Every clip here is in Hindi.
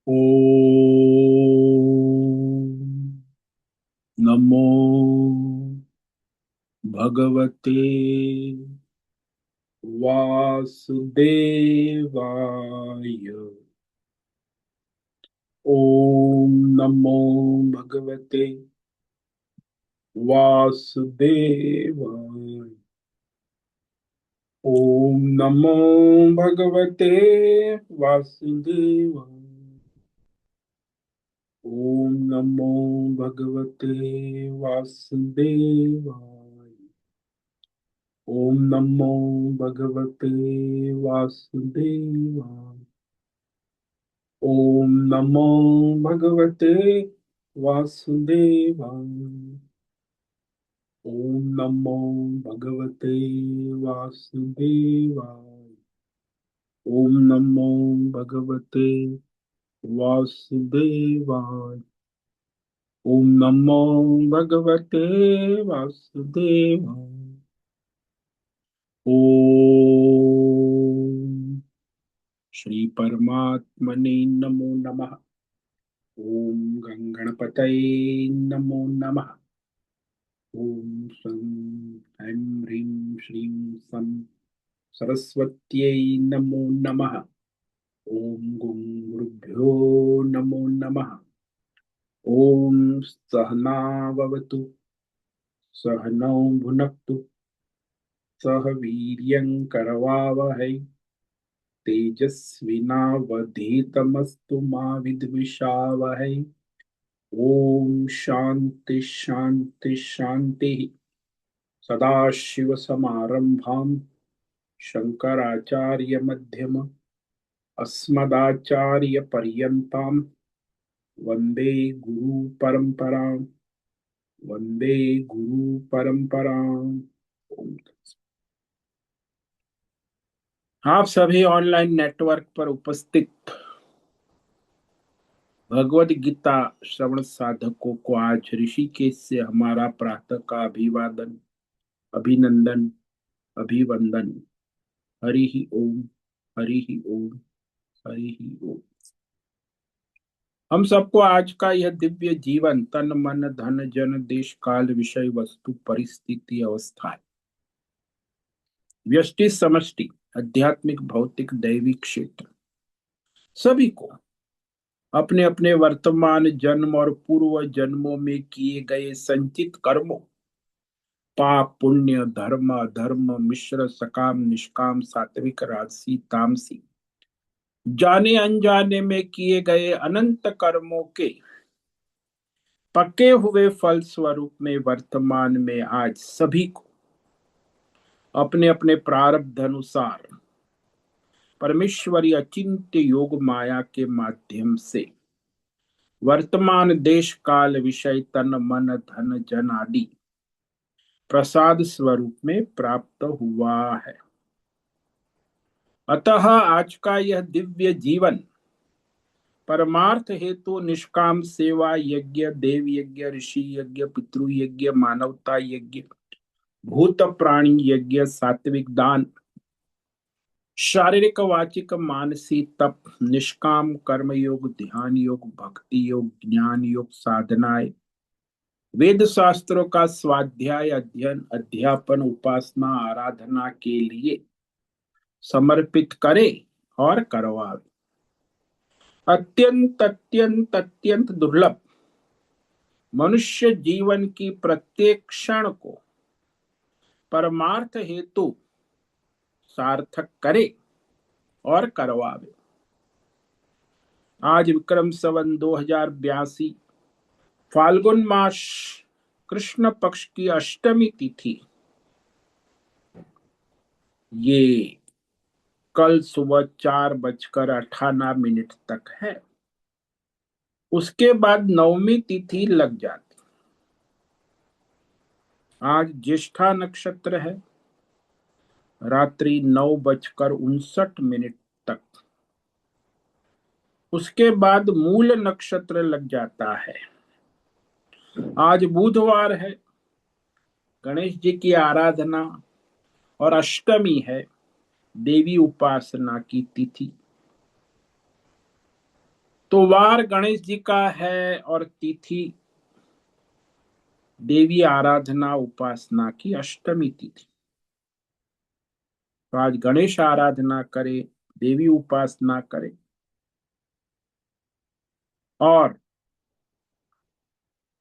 ओम नमो भगवते वासुदेवाय। ओम नमो भगवते वासुदेवाय। ओम नमो भगवते वासुदेवाय। ओम नमो भगवते वासुदेवाय। ओम नमो भगवते वासुदेवाय। ओम नमो भगवते वासुदेवाय। ओम नमो भगवते वासुदेवाय। ओम नमो भगवते वासुदेवाय। ओम नमो भगवते वासुदेवाय। ओम श्री परमात्मने नमो नमः। ओम गणपतये नमो नमः। ओम सं ऐं ह्रीं श्रीं सं सरस्वत्यै नमो नमः। ओम गुं गुरुभ्यो नमो नमः। ओम सहनाववतु सहनौ भुनक्तु सह वीर्यं करवावहै तेजस्विनावधीतमस्तु मा विद्विषावहै। ओम शांति शांति शांति। सदाशिवसमारंभां शंकराचार्यमध्यम अस्मदाचार्यपर्यन्तां वन्दे गुरुपरम्परां। वन्दे गुरुपरम्पराम्। आप सभी ऑनलाइन नेटवर्क पर उपस्थित भगवत गीता श्रवण साधकों को आज ऋषिकेश से हमारा प्रातः का अभिवादन, अभिनंदन, अभिवंदन। हरि ही ओम, हरि ही ओम, हरि ही ओम। हम सबको आज का यह दिव्य जीवन तन मन धन जन देश काल विषय वस्तु परिस्थिति अवस्था व्यष्टि समष्टि आध्यात्मिक भौतिक दैविक क्षेत्र सभी को अपने अपने वर्तमान जन्म और पूर्व जन्मों में किए गए संचित कर्मों, पाप पुण्य धर्म अधर्म मिश्र सकाम निष्काम सात्विक राजसी तामसी जाने अनजाने में किए गए अनंत कर्मों के पके हुए फल स्वरूप में वर्तमान में आज सभी को अपने अपने प्रारब्ध अनुसार परमेश्वरी अचिंत्य योग माया के माध्यम से वर्तमान देश काल विषय तन मन धन जन आदि प्रसाद स्वरूप में प्राप्त हुआ है। अतः आज का यह दिव्य जीवन परमार्थ हेतु निष्काम सेवा यज्ञ देव यज्ञ ऋषि यज्ञ पितृ यज्ञ मानवता यज्ञ भूत प्राणी यज्ञ सात्विक दान शारीरिक वाचिक मानसिक तप निष्काम कर्म योग ध्यान योग भक्ति योग ज्ञान योग साधनाएं वेद शास्त्रों का स्वाध्याय अध्ययन अध्यापन उपासना आराधना के लिए समर्पित करे और करवावे। अत्यंत अत्यंत अत्यंत दुर्लभ मनुष्य जीवन की प्रत्येक क्षण को परमार्थ हेतु सार्थक करे और करवावे। आज विक्रम संवत 2082 फाल्गुन मास कृष्ण पक्ष की अष्टमी तिथि ये कल सुबह 4:58 तक है। उसके बाद नवमी तिथि लग जाती। आज ज्येष्ठा नक्षत्र है रात्रि 9:59 तक। उसके बाद मूल नक्षत्र लग जाता है। आज बुधवार है, गणेश जी की आराधना और अष्टमी है, देवी उपासना की तिथि। तो वार गणेश जी का है और तिथि देवी आराधना उपासना की अष्टमी तिथि। तो आज गणेश आराधना करें, देवी उपासना करें। और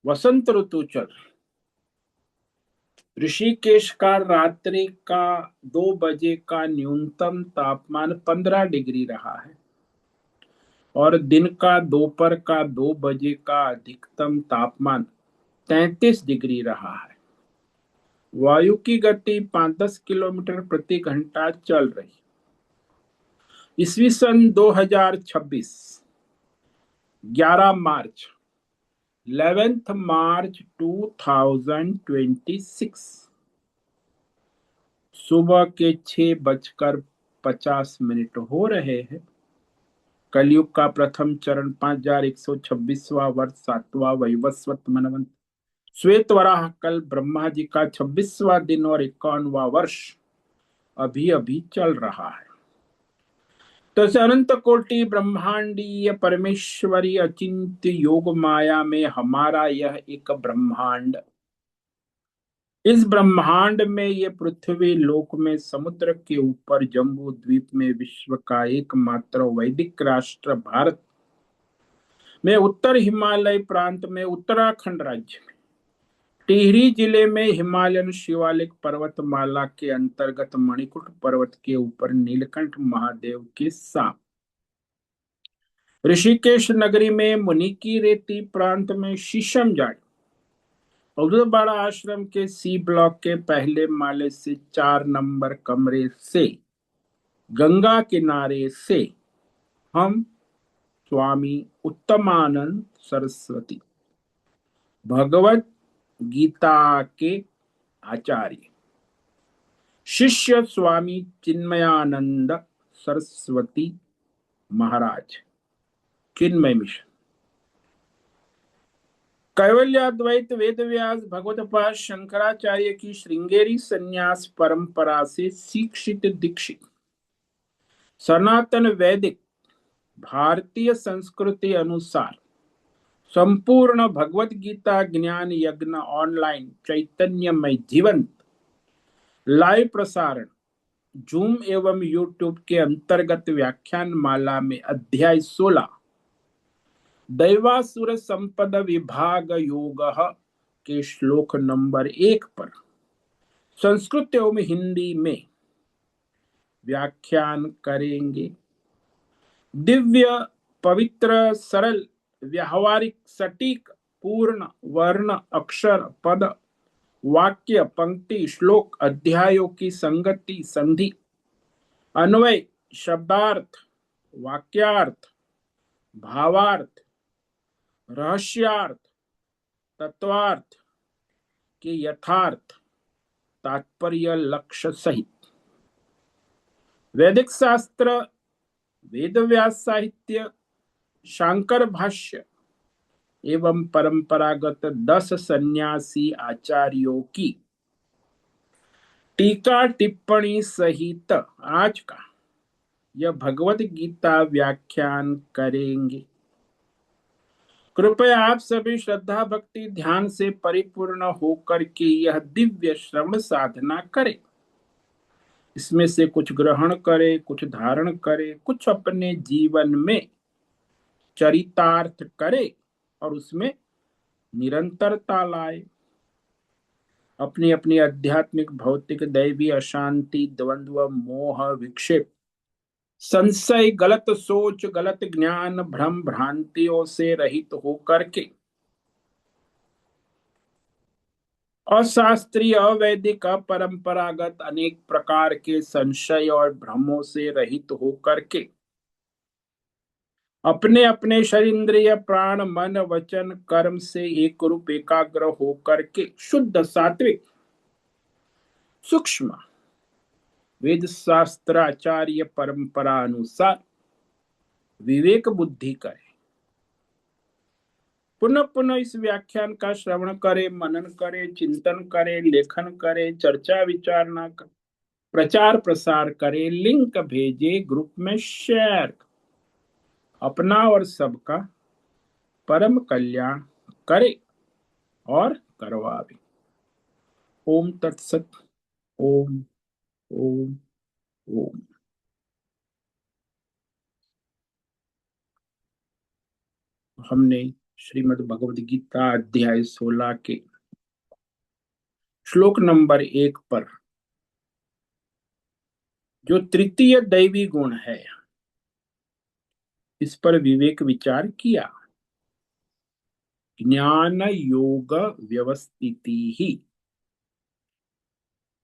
वसंत ऋतु चल, ऋषिकेश का रात्रि का 2 बजे का न्यूनतम तापमान 15 डिग्री रहा है और दिन का दोपहर का 2 बजे का अधिकतम तापमान 33 डिग्री रहा है। वायु की गति 5-10 किलोमीटर प्रति घंटा चल रही। ईस्वी सन 2026, 11 मार्च, 11 मार्च 2026, सुबह के 6:50 हो रहे हैं। कलयुग का प्रथम चरण 5126वां वर्ष, 7वां वैवस्वत मनवंत, श्वेत वराह कल ब्रह्मा जी का 26वां दिन और 51वां वर्ष अभी अभी चल रहा है। तो अनंत कोटि ब्रह्मांडीय परमेश्वरी अचिंत्य योग माया में हमारा यह एक ब्रह्मांड, इस ब्रह्मांड में ये पृथ्वी लोक में समुद्र के ऊपर जम्बू द्वीप में विश्व का एकमात्र वैदिक राष्ट्र भारत में उत्तर हिमालय प्रांत में उत्तराखंड राज्य में टिहरी जिले में हिमालयन शिवालिक पर्वतमाला के अंतर्गत मणिकूट पर्वत के ऊपर नीलकंठ महादेव के साथ, ऋषिकेश नगरी में मुनि की रेती प्रांत में शीशम जाड़ी, औरबाड़ा आश्रम के सी ब्लॉक के पहले माले से 4 नंबर कमरे से गंगा किनारे से हम स्वामी उत्तमानंद सरस्वती भगवत गीता के आचार्य शिष्य स्वामी चिन्मयानंद सरस्वती महाराज, चिन्मय मिशन, कैवल्याद्वैत वेद व्यास भगवतपाद शंकराचार्य की श्रृंगेरी संन्यास परंपरा से शिक्षित दीक्षित सनातन वैदिक भारतीय संस्कृति अनुसार संपूर्ण भगवत गीता ज्ञान यज्ञ ऑनलाइन चैतन्यमय जीवंत लाइव प्रसारण जूम एवं यूट्यूब के अंतर्गत व्याख्यान माला में अध्याय 16 दैवासुर संपद विभाग योग के श्लोक नंबर 1 पर संस्कृत एवं हिंदी में व्याख्यान करेंगे। दिव्य पवित्र सरल व्यावहारिक सटीक पूर्ण वर्ण अक्षर पद वाक्य पंक्ति श्लोक अध्यायों की संगति संधि अन्वय शब्दार्थ वाक्यार्थ भावार्थ रहस्यार्थ तत्वार्थ के यथार्थ तात्पर्य लक्ष्य सहित वैदिक शास्त्र वेद व्यास साहित्य शांकर भाष्य एवं परंपरागत 10 सन्यासी आचार्यों की टीका टिप्पणी सहित आज का यह भगवत गीता व्याख्यान करेंगे। कृपया आप सभी श्रद्धा भक्ति ध्यान से परिपूर्ण होकर के यह दिव्य श्रवण साधना करें। इसमें से कुछ ग्रहण करें, कुछ धारण करें, कुछ अपने जीवन में चरितार्थ करें और उसमें निरंतरता लाए। अपनी अपनी आध्यात्मिक भौतिक दैवी अशांति द्वंद्व मोह विक्षेप संशय गलत सोच गलत ज्ञान भ्रम भ्रांतियों से रहित होकर के अशास्त्रीय अवैदिक अपरंपरागत अनेक प्रकार के संशय और भ्रमों से रहित होकर के अपने अपने शरीन्द्रिय प्राण मन वचन कर्म से एक रूप एकाग्र होकर के शुद्ध सात्विक सूक्ष्म वेद शास्त्र आचार्य परंपरा अनुसार विवेक बुद्धि करें। पुनः पुनः इस व्याख्यान का श्रवण करें, मनन करें, चिंतन करें, लेखन करें, चर्चा विचारणा करें, प्रचार प्रसार करें, लिंक भेजे, ग्रुप में शेयर अपना और सबका परम कल्याण करे और करवावे। ओम तत्सत। ओम। ओम। ओम। हमने श्रीमद् भगवद गीता अध्याय 16 के श्लोक नंबर 1 पर जो तृतीय दैवी गुण है, इस पर विवेक विचार किया। ज्ञान योग व्यवस्थिति ही।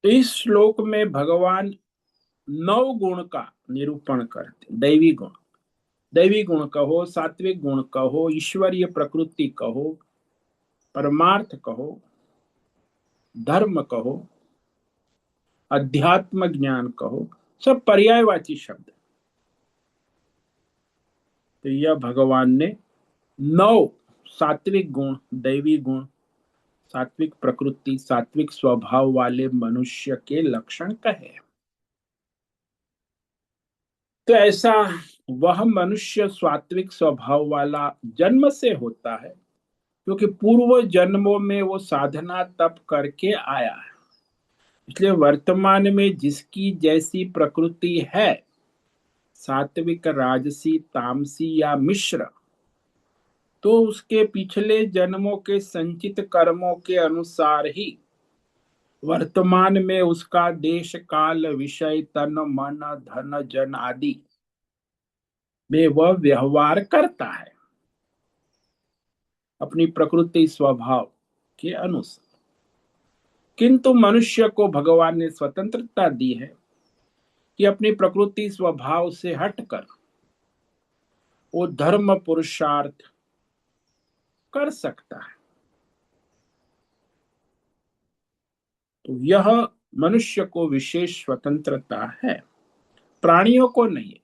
तो इस श्लोक में भगवान 9 गुण का निरूपण करते। दैवी गुण कहो, सात्विक गुण कहो, ईश्वरीय प्रकृति कहो, परमार्थ कहो, धर्म कहो, अध्यात्म ज्ञान कहो, सब पर्यायवाची शब्द। तो यह भगवान ने 9 सात्विक गुण, दैवी गुण, सात्विक प्रकृति, सात्विक स्वभाव वाले मनुष्य के लक्षण कहे। तो ऐसा वह मनुष्य सात्विक स्वभाव वाला जन्म से होता है क्योंकि पूर्व जन्मों में वो साधना तप करके आया है। इसलिए वर्तमान में जिसकी जैसी प्रकृति है, सात्विक, राजसी, तामसी या मिश्र, तो उसके पिछले जन्मों के संचित कर्मों के अनुसार ही वर्तमान में उसका देश काल विषय तन मन धन जन आदि में वह व्यवहार करता है अपनी प्रकृति स्वभाव के अनुसार। किंतु मनुष्य को भगवान ने स्वतंत्रता दी है कि अपनी प्रकृति स्वभाव से हटकर वो धर्म पुरुषार्थ कर सकता है। तो यह मनुष्य को विशेष स्वतंत्रता है, प्राणियों को नहीं।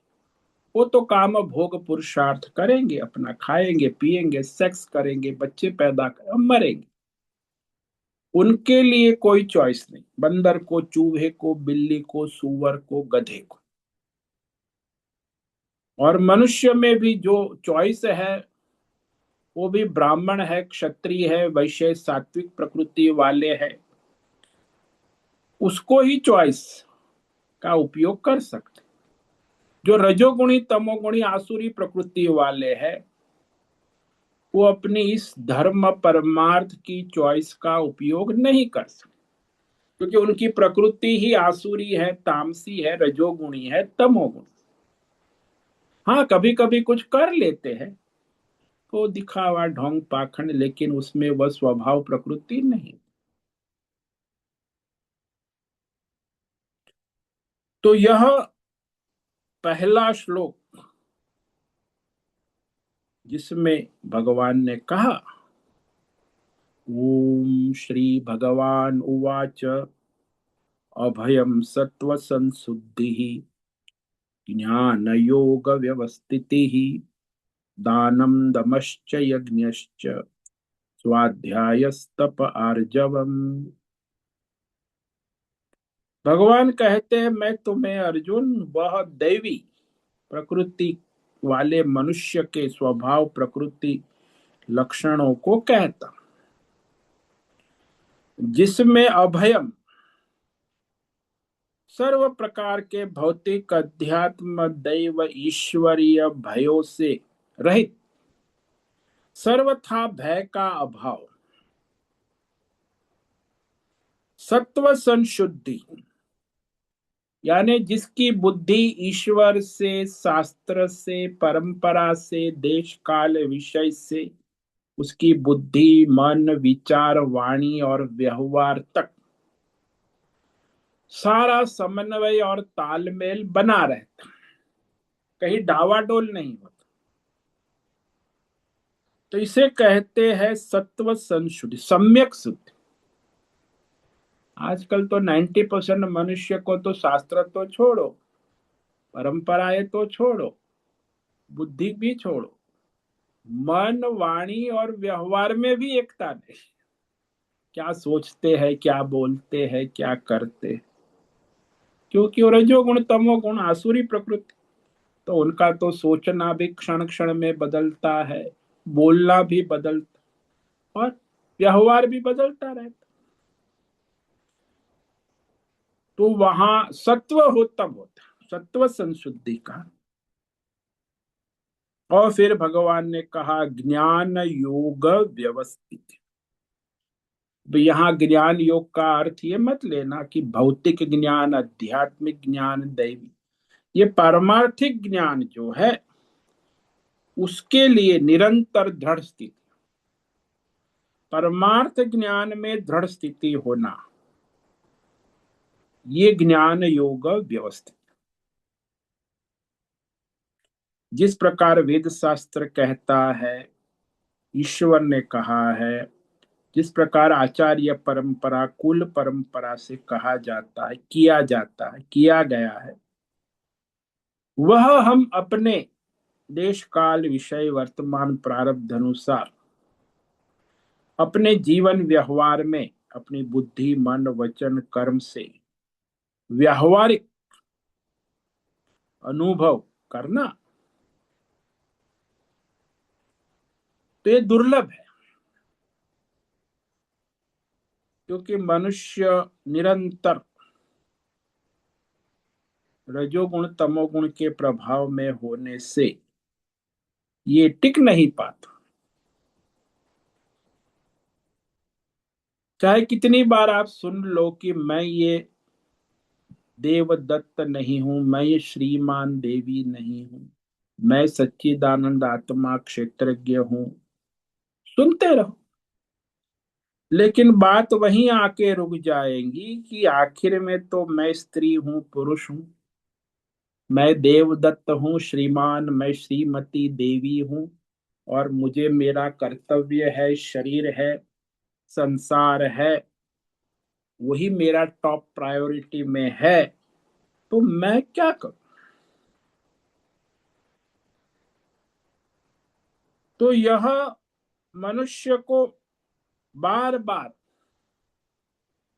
वो तो काम भोग पुरुषार्थ करेंगे, अपना खाएंगे पिएंगे, सेक्स करेंगे, बच्चे पैदा कर मरेंगे। उनके लिए कोई चॉइस नहीं, बंदर को, चूहे को, बिल्ली को, सूअर को, गधे को। और मनुष्य में भी जो चॉइस है वो भी ब्राह्मण है, क्षत्रिय है, वैश्य, सात्विक प्रकृति वाले है, उसको ही चॉइस का उपयोग कर सकते। जो रजोगुणी तमोगुणी आसुरी प्रकृति वाले हैं, वो अपनी इस धर्म परमार्थ की चॉइस का उपयोग नहीं कर सकते क्योंकि उनकी प्रकृति ही आसुरी है, तामसी है, रजोगुणी है, तमोगुणी। हाँ, कभी कभी कुछ कर लेते हैं तो दिखावा, ढोंग, पाखंड, लेकिन उसमें वह स्वभाव प्रकृति नहीं। तो यह पहला श्लोक जिसमें भगवान ने कहा, ओम श्री भगवान उवाच अभयम सत्व संशुद्धि ज्ञान योग व्यवस्थिति दानम दमश्च यज्ञश्च स्वाध्यायस्तप आर्जवम। भगवान कहते हैं, मैं तुम्हें अर्जुन वह दैवी प्रकृति वाले मनुष्य के स्वभाव प्रकृति लक्षणों को कहता जिसमें अभयम, सर्व प्रकार के भौतिक अध्यात्म दैव ईश्वरीय भयों से रहित, सर्वथा भय का अभाव, सत्व संशुद्धि, यानी जिसकी बुद्धि ईश्वर से, शास्त्र से, परंपरा से, देश काल विषय से उसकी बुद्धि, मन, विचार, वाणी और व्यवहार तक सारा समन्वय और तालमेल बना रहता, कहीं डावाडोल नहीं होता। तो इसे कहते हैं सत्व संशुद्धि, सम्यक शुद्धि। आजकल तो 90% मनुष्य को तो शास्त्र तो छोड़ो, परंपराएं तो छोड़ो, बुद्धि भी छोड़ो, मन, वाणी और व्यवहार में भी एकता नहीं। क्या सोचते हैं, क्या बोलते हैं, क्या करते हैं, क्योंकि वो रजोगुण तमोगुण आसुरी प्रकृति। तो उनका तो सोचना भी क्षण क्षण में बदलता है, बोलना भी बदलता, और व्यवहार भी बदलता रहता। तो वहां सत्व हो तब होता, सत्व संशुद्धि का। और फिर भगवान ने कहा ज्ञान योग व्यवस्थित। तो यहाँ ज्ञान योग का अर्थ ये मत लेना कि भौतिक ज्ञान, आध्यात्मिक ज्ञान, दैवी। ये पारमार्थिक ज्ञान जो है उसके लिए निरंतर दृढ़ स्थिति, परमार्थ ज्ञान में दृढ़ स्थिति होना, ये ज्ञान योग व्यवस्थित। जिस प्रकार वेद शास्त्र कहता है, ईश्वर ने कहा है, जिस प्रकार आचार्य परंपरा, कुल परंपरा से कहा जाता है, किया जाता है, किया गया है, वह हम अपने देश काल विषय वर्तमान प्रारब्ध अनुसार अपने जीवन व्यवहार में अपनी बुद्धि मन वचन कर्म से व्यवहारिक अनुभव करना, तो ये दुर्लभ है। क्योंकि मनुष्य निरंतर रजोगुण तमोगुण के प्रभाव में होने से ये टिक नहीं पाता। चाहे कितनी बार आप सुन लो कि मैं ये देवदत्त नहीं हूं, मैं ये श्रीमान देवी नहीं हूं, मैं सच्चिदानंद आत्मा क्षेत्रज्ञ हूं, सुनते रहो, लेकिन बात वहीं आके रुक जाएगी कि आखिर में तो मैं स्त्री हूं, पुरुष हूं, मैं देवदत्त हूँ, श्रीमान, मैं श्रीमती देवी हूँ, और मुझे मेरा कर्तव्य है, शरीर है, संसार है, वही मेरा टॉप प्रायोरिटी में है, तो मैं क्या करूं। तो यह मनुष्य को बार बार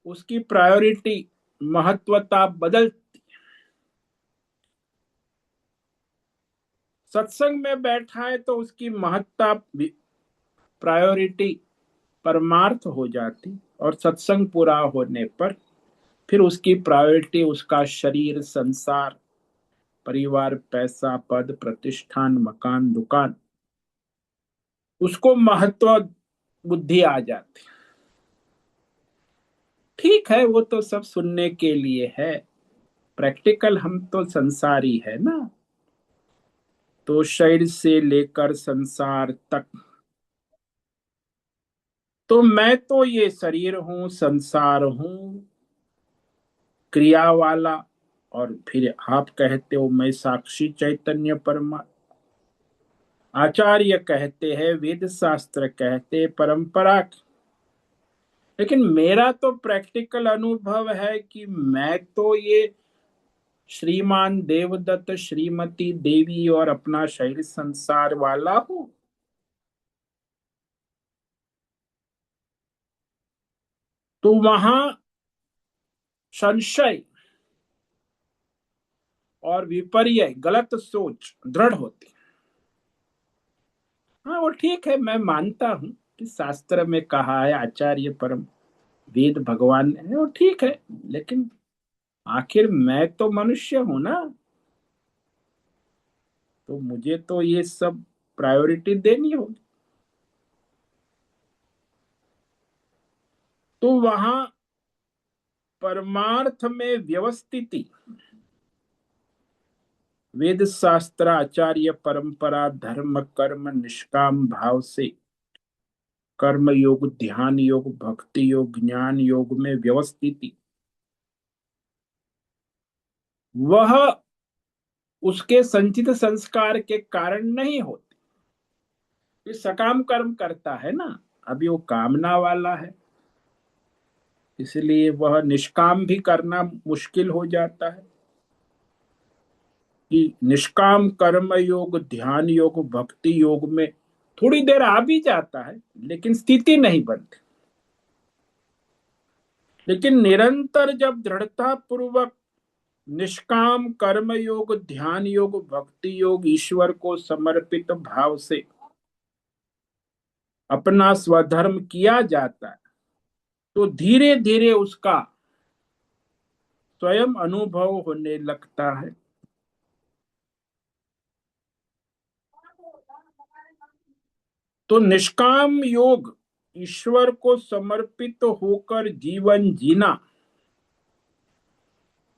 उसकी प्रायोरिटी, महत्वता बदल। सत्संग में बैठा है तो उसकी महत्ता, प्रायोरिटी परमार्थ हो जाती, और सत्संग पूरा होने पर फिर उसकी प्रायोरिटी उसका शरीर, संसार, परिवार, पैसा, पद, प्रतिष्ठान, मकान, दुकान, उसको महत्व बुद्धि आ जाती। ठीक है, वो तो सब सुनने के लिए है, प्रैक्टिकल हम तो संसारी है ना। तो शरीर से लेकर संसार तक, तो मैं तो ये शरीर हूं, संसार हूं, क्रिया वाला। और फिर आप कहते हो मैं साक्षी चैतन्य परमा, आचार्य कहते हैं, वेद शास्त्र कहते, परंपरा। लेकिन मेरा तो प्रैक्टिकल अनुभव है कि मैं तो ये श्रीमान देवदत्त, श्रीमती देवी और अपना शरीर संसार वाला हूं। तो वहां संशय और विपर्य, गलत सोच दृढ़ होती। हाँ, वो ठीक है, मैं मानता हूं कि शास्त्र में कहा है, आचार्य परम वेद भगवान ने, वो ठीक है, लेकिन आखिर मैं तो मनुष्य हूं ना, तो मुझे तो ये सब प्रायोरिटी देनी होगी। तो वहां परमार्थ में व्यवस्थिति, वेद शास्त्र, आचार्य परंपरा, धर्म कर्म निष्काम भाव से कर्म योग, ध्यान योग, भक्ति योग, ज्ञान योग में व्यवस्थिति, वह उसके संचित संस्कार के कारण नहीं होती। ये सकाम कर्म करता है ना, अभी वो कामना वाला है, इसलिए वह निष्काम भी करना मुश्किल हो जाता है। कि निष्काम कर्म योग, ध्यान योग, भक्ति योग में थोड़ी देर आ भी जाता है, लेकिन स्थिति नहीं बनती। लेकिन निरंतर जब दृढ़ता पूर्वक निष्काम कर्म योग, ध्यान योग, भक्ति योग ईश्वर को समर्पित भाव से अपना स्वधर्म किया जाता है तो धीरे धीरे उसका स्वयं अनुभव होने लगता है। तो निष्काम योग, ईश्वर को समर्पित होकर जीवन जीना,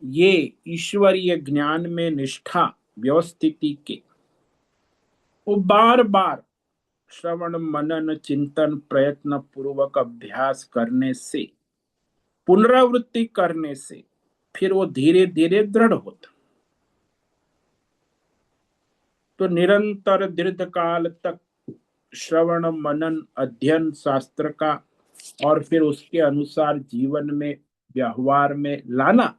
ये ईश्वरीय ज्ञान में निष्ठा व्यवस्थिति के वो बार बार श्रवण मनन चिंतन प्रयत्न पूर्वक अभ्यास करने से, पुनरावृत्ति करने से फिर वो धीरे धीरे दृढ़ होता। तो निरंतर दीर्घ काल तक श्रवण मनन अध्ययन शास्त्र का और फिर उसके अनुसार जीवन में व्यवहार में लाना,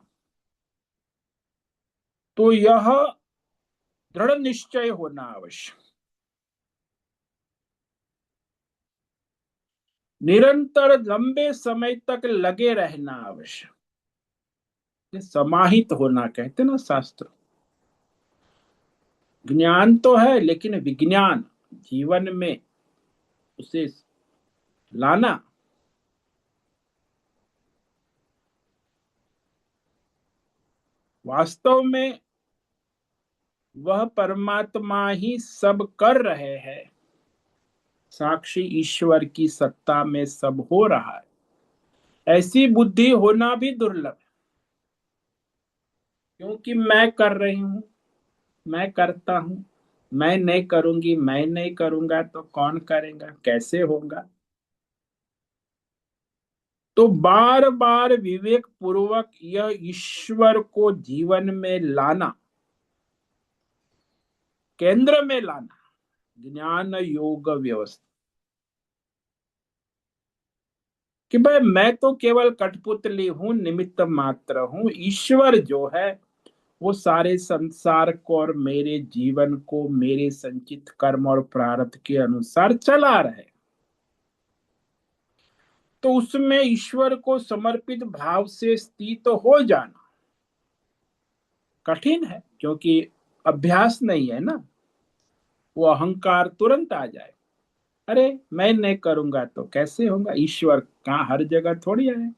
तो यह दृढ़ निश्चय होना आवश्यक। निरंतर लंबे समय तक लगे रहना आवश्यक। समाहित होना कहते ना शास्त्र। ज्ञान तो है लेकिन विज्ञान जीवन में उसे लाना। वास्तव में वह परमात्मा ही सब कर रहे हैं, साक्षी ईश्वर की सत्ता में सब हो रहा है। ऐसी बुद्धि होना भी दुर्लभ है, क्योंकि मैं कर रही हूं, मैं करता हूं, मैं नहीं करूंगी, मैं नहीं करूंगा तो कौन करेगा, कैसे होगा। तो बार बार विवेक पूर्वक यह ईश्वर को जीवन में लाना, केंद्र में लाना, ज्ञान योग व्यवस्था। कि भाई मैं तो केवल कठपुतली हूं, निमित्त मात्र हूं, ईश्वर जो है वो सारे संसार को और मेरे जीवन को मेरे संचित कर्म और प्रारब्ध के अनुसार चला रहे। तो उसमें ईश्वर को समर्पित भाव से स्थित हो जाना कठिन है, क्योंकि अभ्यास नहीं है ना। वो अहंकार तुरंत आ जाए, अरे मैं नहीं करूंगा तो कैसे होगा, ईश्वर कहाँ हर जगह थोड़ी है।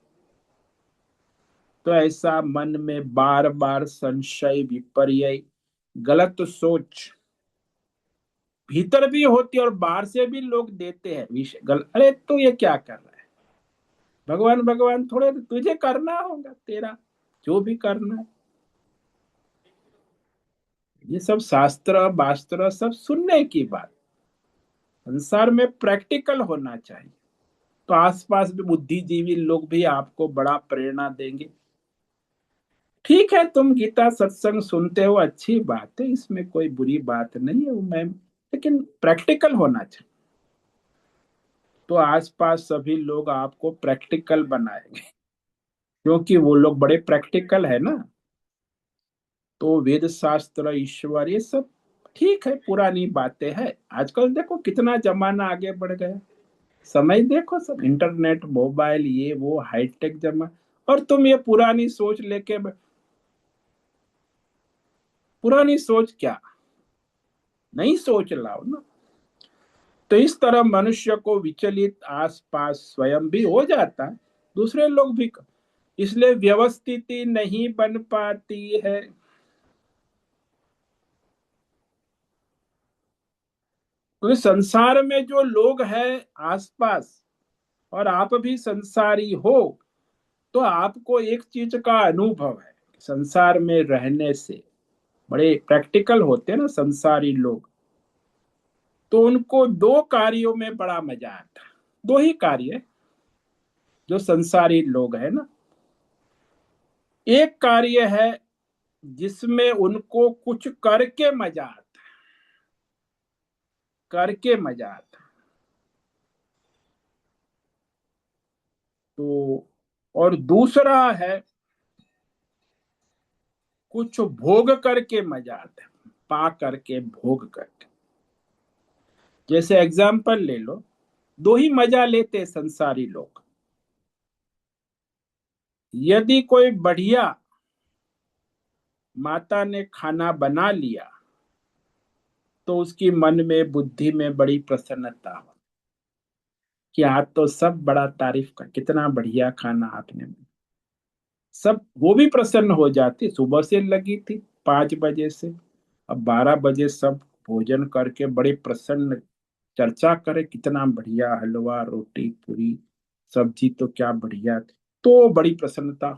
तो ऐसा मन में बार बार संशय विपर्य गलत सोच भीतर भी होती है और बाहर से भी लोग देते हैं अरे तू ये क्या कर रहा है, भगवान भगवान थोड़े, तुझे करना होगा तेरा जो भी करना है। ये सब शास्त्र वास्त्र सब सुनने की बात, संसार में प्रैक्टिकल होना चाहिए। तो आसपास भी बुद्धिजीवी लोग भी आपको बड़ा प्रेरणा देंगे। ठीक है, तुम गीता सत्संग सुनते हो, अच्छी बात है, इसमें कोई बुरी बात नहीं है वो मैम, लेकिन प्रैक्टिकल होना चाहिए। तो आसपास सभी लोग आपको प्रैक्टिकल बनाएंगे, क्योंकि वो लोग बड़े प्रैक्टिकल है ना। तो वेद शास्त्र ईश्वर ये सब ठीक है, पुरानी बातें हैं। आजकल देखो कितना जमाना आगे बढ़ गया, समय देखो, सब इंटरनेट मोबाइल ये वो हाईटेक जमा, और तुम ये पुरानी सोच लेके पुरानी सोच क्या, नई सोच लाओ ना। तो इस तरह मनुष्य को विचलित आसपास स्वयं भी हो जाता है, दूसरे लोग भी इसलिए व्यवस्थित नहीं बन पाती है। क्योंकि संसार में जो लोग हैं आसपास, और आप भी संसारी हो, तो आपको एक चीज का अनुभव है, संसार में रहने से बड़े प्रैक्टिकल होते हैं ना संसारी लोग। तो उनको दो कार्यों में बड़ा मजा आता है, दो ही कार्य जो संसारी लोग है ना। एक कार्य है जिसमें उनको कुछ करके मजा आता, करके मजा आता। तो और दूसरा है कुछ भोग करके मजा आता है, पा करके भोग करके। जैसे एग्जाम्पल ले लो, दो ही मजा लेते संसारी लोग। यदि कोई बढ़िया माता ने खाना बना लिया तो उसकी मन में बुद्धि में बड़ी प्रसन्नता हो कि आज तो सब बड़ा तारीफ का, कितना बढ़िया खाना आपने। सब वो भी प्रसन्न हो जाती, सुबह से लगी थी 5 बजे से, अब 12 बजे सब भोजन करके बड़े प्रसन्न चर्चा करे कितना बढ़िया हलवा रोटी पूरी सब्जी तो क्या बढ़िया थी, तो बड़ी प्रसन्नता,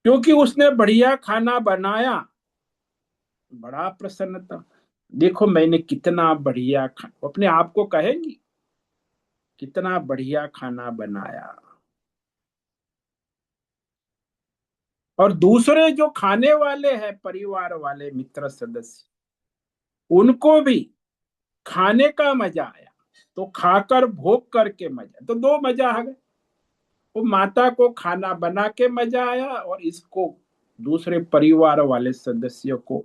क्योंकि उसने बढ़िया खाना बनाया, बड़ा प्रसन्नता। देखो मैंने कितना बढ़िया अपने आप को कहेंगी कितना बढ़िया खाना बनाया। और दूसरे जो खाने वाले हैं परिवार वाले मित्र सदस्य, उनको भी खाने का मजा आया, तो खाकर भोग करके मजा, तो दो मजा आ गए। वो माता को खाना बना के मजा आया और इसको दूसरे परिवार वाले सदस्यों को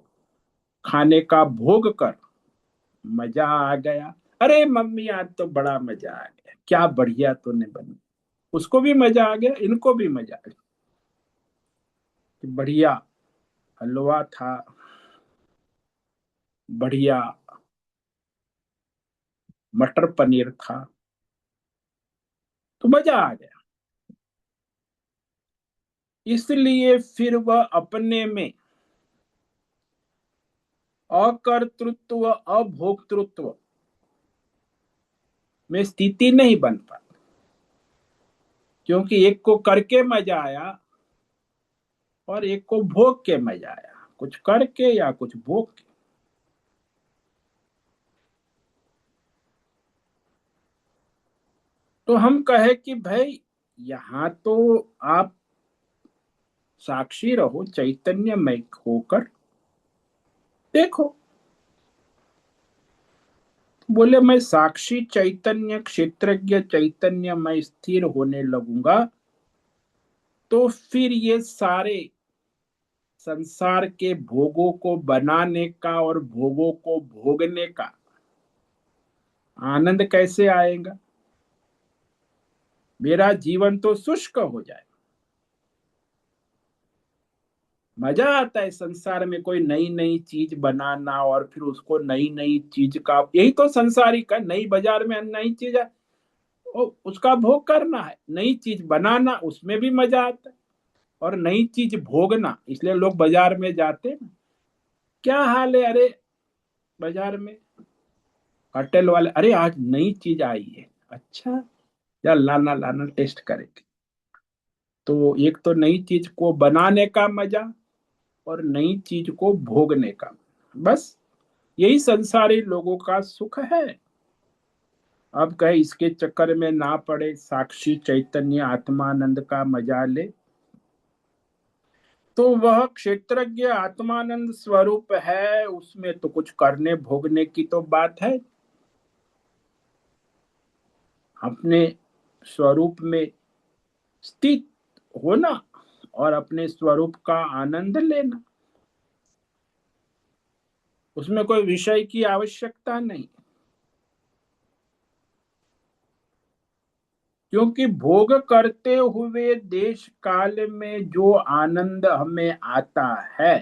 खाने का भोग कर मजा आ गया। अरे मम्मी आज तो बड़ा मजा आ गया, क्या बढ़िया तूने बनी। उसको भी मजा आ गया, इनको भी मजा आ गया कि बढ़िया हलवा था, बढ़िया मटर पनीर था, तो मजा आ गया। इसलिए फिर वह अपने में अकर्तृत्व अभोक्तृत्व में स्थिति नहीं बन पाती, क्योंकि एक को करके मजा आया और एक को भोग के मजा आया, कुछ करके या कुछ भोग के। तो हम कहे कि भाई यहाँ तो आप साक्षी रहो चैतन्यमय होकर देखो। बोले मैं साक्षी चैतन्य क्षेत्रज्ञ चैतन्य मैं स्थिर होने लगूंगा तो फिर ये सारे संसार के भोगों को बनाने का और भोगों को भोगने का आनंद कैसे आएगा। मेरा जीवन तो शुष्क हो जाए। मजा आता है संसार में कोई नई नई चीज बनाना और फिर उसको नई नई चीज का, यही तो संसारी का, नई बाजार में नई चीज है उसका भोग करना है, नई चीज बनाना उसमें भी मजा आता है, और नई चीज भोगना, इसलिए लोग बाजार में जाते हैं। क्या हाल है, अरे बाजार में होटल वाले, अरे आज नई चीज आई है, अच्छा या लाना लाना टेस्ट करेंगे। तो एक तो नई चीज को बनाने का मजा और नई चीज को भोगने का, बस यही संसारी लोगों का सुख है। अब कहे इसके चक्कर में ना पड़े, साक्षी चैतन्य आत्मानंद का मजा ले, तो वह क्षेत्रज्ञ आत्मानंद स्वरूप है, उसमें तो कुछ करने भोगने की तो बात है। अपने स्वरूप में स्थित होना और अपने स्वरूप का आनंद लेना, उसमें कोई विषय की आवश्यकता नहीं। क्योंकि भोग करते हुए देश काल में जो आनंद हमें आता है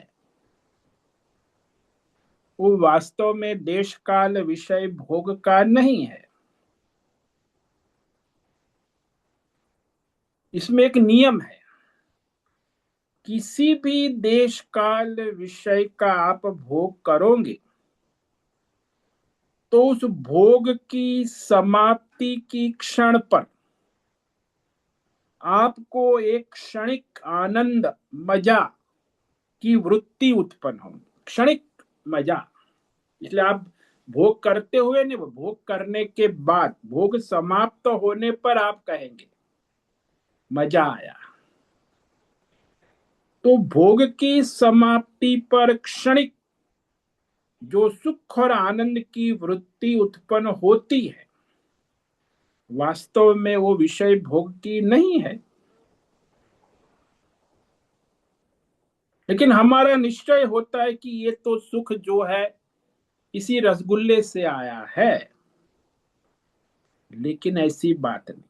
वो वास्तव में देश काल विषय भोग का नहीं है। इसमें एक नियम है, किसी भी देश काल विषय का आप भोग करोगे तो उस भोग की समाप्ति की क्षण पर आपको एक क्षणिक आनंद मजा की वृत्ति उत्पन्न होगी, क्षणिक मजा। इसलिए आप भोग करते हुए नहीं, वो भोग करने के बाद भोग समाप्त होने पर आप कहेंगे मजा आया। तो भोग की समाप्ति पर क्षणिक जो सुख और आनंद की वृत्ति उत्पन्न होती है वास्तव में वो विषय भोग की नहीं है। लेकिन हमारा निश्चय होता है कि ये तो सुख जो है इसी रसगुल्ले से आया है, लेकिन ऐसी बात नहीं।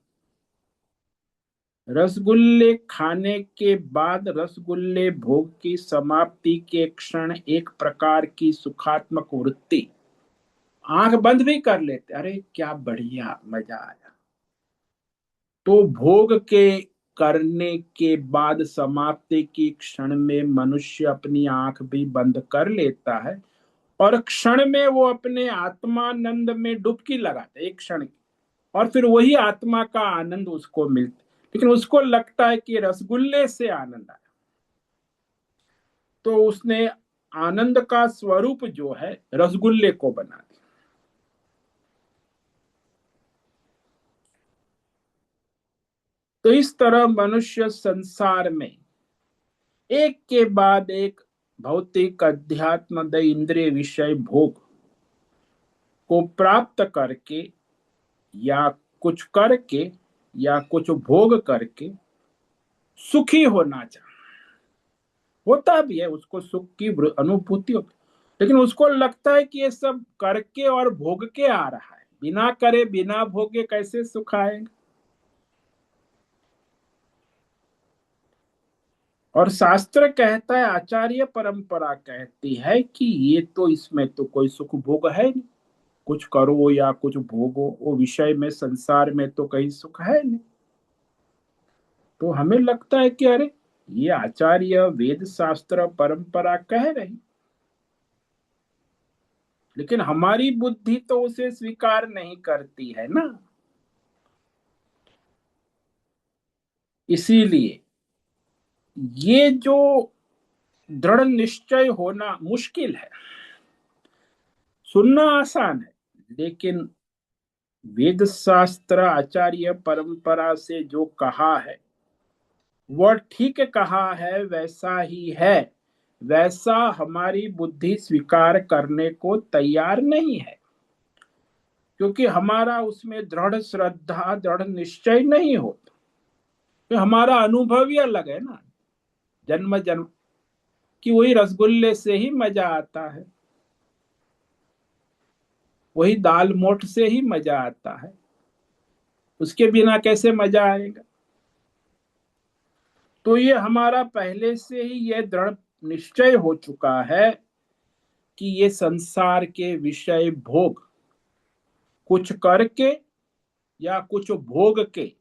रसगुल्ले खाने के बाद रसगुल्ले भोग की समाप्ति के क्षण एक प्रकार की सुखात्मक वृत्ति, आंख बंद भी कर लेते, अरे क्या बढ़िया मजा आया। तो भोग के करने के बाद समाप्ति की क्षण में मनुष्य अपनी आंख भी बंद कर लेता है और क्षण में वो अपने आत्मानंद में डुबकी लगाता है, एक क्षण की। और फिर वही आत्मा का आनंद उसको मिलता, लेकिन उसको लगता है कि रसगुल्ले से आनंद आया, तो उसने आनंद का स्वरूप जो है रसगुल्ले को बना दिया। तो इस तरह मनुष्य संसार में एक के बाद एक भौतिक अध्यात्म द इंद्रिय विषय भोग को प्राप्त करके या कुछ करके या कुछ भोग करके सुखी होना चाहे, होता भी है, उसको सुख की अनुभूति होती, लेकिन उसको लगता है कि ये सब करके और भोग के आ रहा है, बिना करे बिना भोगे कैसे सुख आएगा। और शास्त्र कहता है, आचार्य परंपरा कहती है कि ये तो, इसमें तो कोई सुख भोग है नहीं, कुछ करो या कुछ भोगो, वो विषय में संसार में तो कहीं सुख है नहीं। तो हमें लगता है कि अरे, ये आचार्य वेद शास्त्र परंपरा कह रही, लेकिन हमारी बुद्धि तो उसे स्वीकार नहीं करती है ना। इसीलिए ये जो दृढ़ निश्चय होना मुश्किल है, सुनना आसान है, लेकिन वेद शास्त्र आचार्य परंपरा से जो कहा है वह ठीक कहा है, वैसा ही है, वैसा हमारी बुद्धि स्वीकार करने को तैयार नहीं है, क्योंकि हमारा उसमें दृढ़ श्रद्धा दृढ़ निश्चय नहीं होता। तो हमारा अनुभव ही अलग है ना, जन्म जन्म कि वही रसगुल्ले से ही मजा आता है, वही दाल मोठ से ही मजा आता है, उसके बिना कैसे मजा आएगा। तो ये हमारा पहले से ही ये दृढ़ निश्चय हो चुका है कि ये संसार के विषय भोग कुछ करके या कुछ भोग के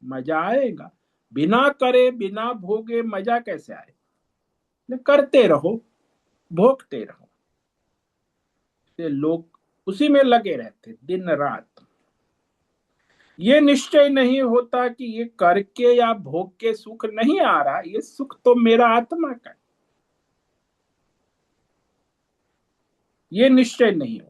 मजा आएगा, बिना करे बिना भोगे मजा कैसे आएगा। करते रहो, भोगते रहो, ये लोग उसी में लगे रहते दिन रात। ये निश्चय नहीं होता कि ये करके या भोग के सुख नहीं आ रहा, ये सुख तो मेरा आत्मा का है, ये निश्चय नहीं होता।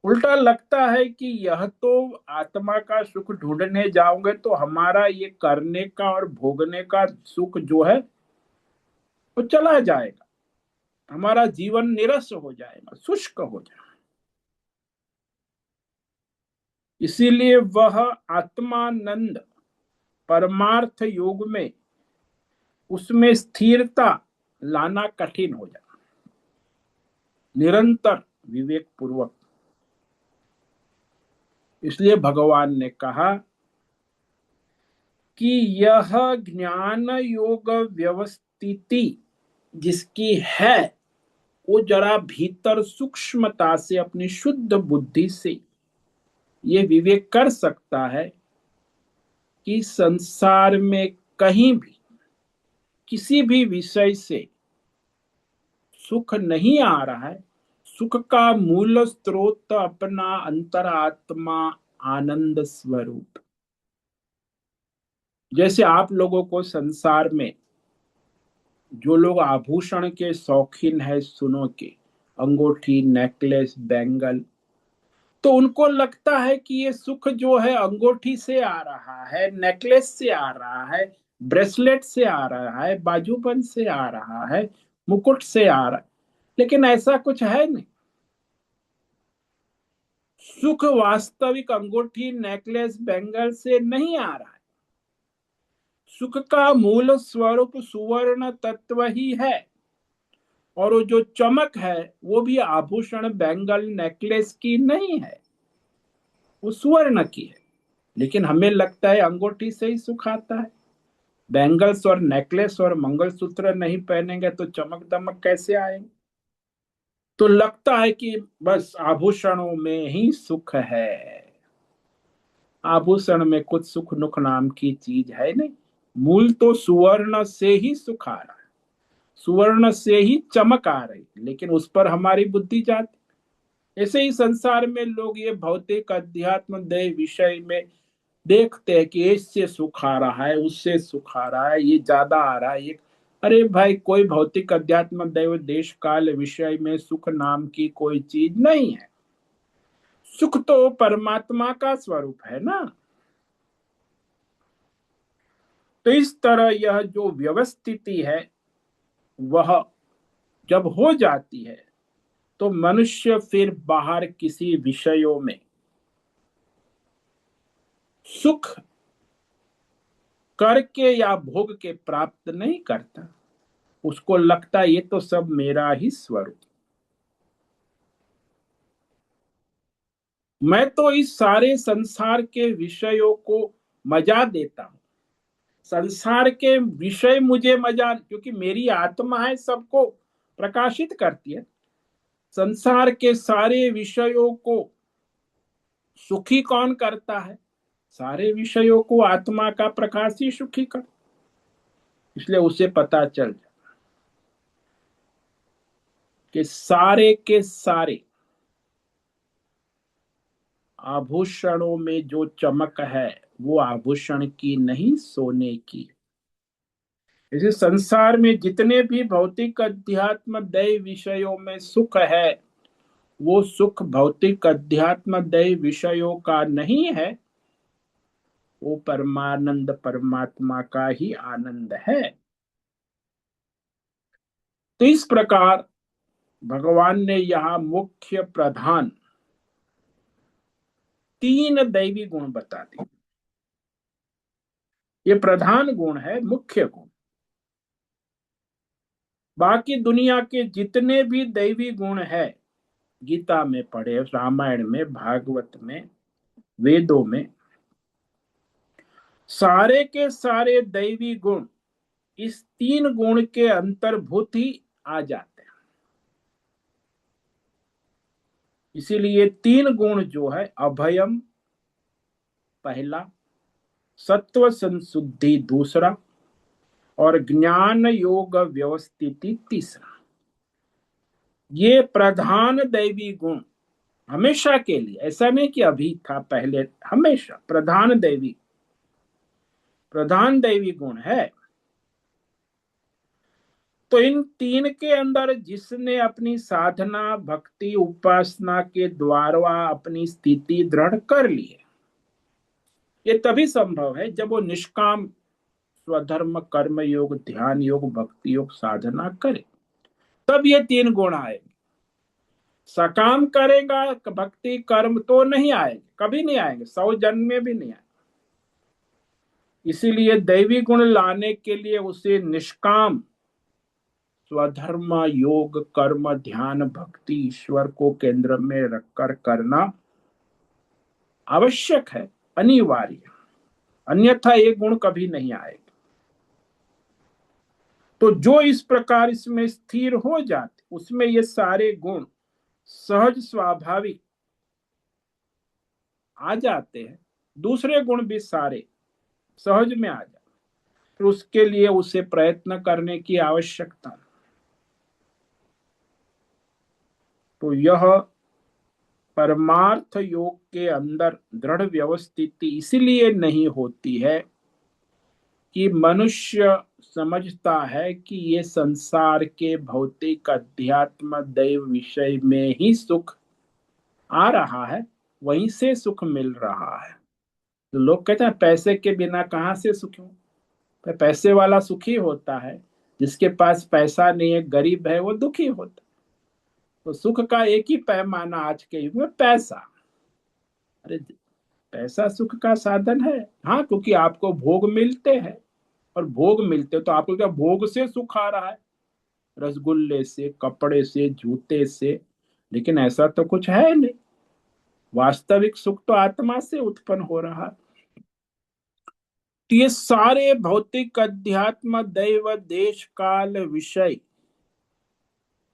उल्टा लगता है कि यह तो आत्मा का सुख ढूंढने जाओगे तो हमारा ये करने का और भोगने का सुख जो है वो चला जाएगा, हमारा जीवन निरस हो जाएगा, शुष्क हो जाएगा। इसीलिए वह आत्मानंद परमार्थ योग में उसमें स्थिरता लाना कठिन हो जाए, निरंतर विवेक पूर्वक। इसलिए भगवान ने कहा कि यह ज्ञान योग व्यवस्थिति जिसकी है, वो जरा भीतर सूक्ष्मता से अपनी शुद्ध बुद्धि से ये विवेक कर सकता है कि संसार में कहीं भी किसी भी विषय से सुख नहीं आ रहा है, सुख का मूल स्रोत अपना अंतरात्मा आनंद स्वरूप। जैसे आप लोगों को संसार में जो लोग आभूषण के शौकीन है, सुनों के, अंगूठी नेकलेस बैंगल, तो उनको लगता है कि ये सुख जो है अंगूठी से आ रहा है, नेकलेस से आ रहा है, ब्रेसलेट से आ रहा है, बाजूबंद से आ रहा है, मुकुट से आ रहा है, लेकिन ऐसा कुछ है नहीं। सुख वास्तविक अंगूठी नेकलेस बैंगल से नहीं आ रहा है, सुख का मूल स्वरूप सुवर्ण तत्व ही है, और वो जो चमक है वो भी आभूषण बैंगल नेकलेस की नहीं है, वो सुवर्ण की है। लेकिन हमें लगता है अंगूठी से ही सुख आता है। बैंगल्स और नेकलेस और मंगलसूत्र नहीं पहनेंगे तो चमक दमक कैसे आएंगे? तो लगता है कि बस आभूषणों में ही सुख है। आभूषण में कुछ सुख दुख नाम की चीज है नहीं। मूल तो सुवर्ण से ही सुख आ रहा है, सुवर्ण से ही चमक आ रही, लेकिन उस पर हमारी बुद्धि जाती। ऐसे ही संसार में लोग ये भौतिक अध्यात्म देह विषय में देखते हैं कि इससे सुख आ रहा है, उससे सुख आ रहा है, ये ज्यादा आ रहा है, ये। अरे भाई, कोई भौतिक अध्यात्म दैव देश काल विषय में सुख नाम की कोई चीज नहीं है। सुख तो परमात्मा का स्वरूप है ना। तो इस तरह यह जो व्यवस्थिति है वह जब हो जाती है तो मनुष्य फिर बाहर किसी विषयों में सुख करके या भोग के प्राप्त नहीं करता। उसको लगता है ये तो सब मेरा ही स्वरूप, मैं तो इस सारे संसार के विषयों को मजा देता हूं। संसार के विषय मुझे मजा, क्योंकि मेरी आत्मा है, सबको प्रकाशित करती है। संसार के सारे विषयों को सुखी कौन करता है? सारे विषयों को आत्मा का प्रकाश ही सुखी कर। इसलिए उसे पता चल जाए कि सारे के सारे आभूषणों में जो चमक है वो आभूषण की नहीं, सोने की। इसे संसार में जितने भी भौतिक अध्यात्म दैव विषयों में सुख है, वो सुख भौतिक अध्यात्म दैव विषयों का नहीं है, वो परमानंद परमात्मा का ही आनंद है। तो इस प्रकार भगवान ने यहाँ मुख्य प्रधान तीन दैवी गुण बता दिए। ये प्रधान गुण है, मुख्य गुण। बाकी दुनिया के जितने भी दैवी गुण है, गीता में पढ़े, रामायण में, भागवत में, वेदों में, सारे के सारे दैवी गुण इस तीन गुण के अंतर्भूत ही आ जाते हैं। इसीलिए तीन गुण जो है, अभयम पहला, सत्व संशुद्धि दूसरा, और ज्ञान योग व्यवस्थिति तीसरा, ये प्रधान दैवी गुण हमेशा के लिए, ऐसा नहीं कि अभी था, पहले, हमेशा प्रधान दैवी गुण है। तो इन तीन के अंदर जिसने अपनी साधना भक्ति उपासना के द्वारा अपनी स्थिति दृढ़ कर ली है, ये तभी संभव है जब वो निष्काम स्वधर्म कर्म योग ध्यान योग भक्ति योग साधना करे, तब ये तीन गुण आएंगे। सकाम करेगा भक्ति कर्म तो नहीं आएंगे, कभी नहीं आएंगे, 100 जन्म में भी नहीं आएंगे। इसीलिए दैवी गुण लाने के लिए उसे निष्काम स्वधर्म योग कर्म ध्यान भक्ति ईश्वर को केंद्र में रखकर करना आवश्यक है, अनिवार्य। अन्यथा ये गुण कभी नहीं आएगा। तो जो इस प्रकार इसमें स्थिर हो जाते, उसमें ये सारे गुण सहज स्वाभाविक आ जाते हैं। दूसरे गुण भी सारे सहज में आ जाते, फिर उसके लिए उसे प्रयत्न करने की आवश्यकता। तो यह परमार्थ योग के अंदर दृढ़ व्यवस्थिति इसलिए नहीं होती है कि मनुष्य समझता है कि ये संसार के भौतिक अध्यात्म दैव विषय में ही सुख आ रहा है, वहीं से सुख मिल रहा है। तो लोग कहते हैं पैसे के बिना कहाँ से सुख हो? तो पैसे वाला सुखी होता है, जिसके पास पैसा नहीं है, गरीब है, वो दुखी होता है। तो सुख का एक ही पैमाना आज के युग में पैसा। अरे, पैसा सुख का साधन है, हाँ, क्योंकि आपको भोग मिलते हैं, और भोग मिलते तो आपको क्या भोग से सुख आ रहा है? रसगुल्ले से, कपड़े से, जूते से। लेकिन ऐसा तो कुछ है नहीं। वास्तविक सुख तो आत्मा से उत्पन्न हो रहा है। तो ये सारे भौतिक, अध्यात्म, दैव, देश, काल, विषय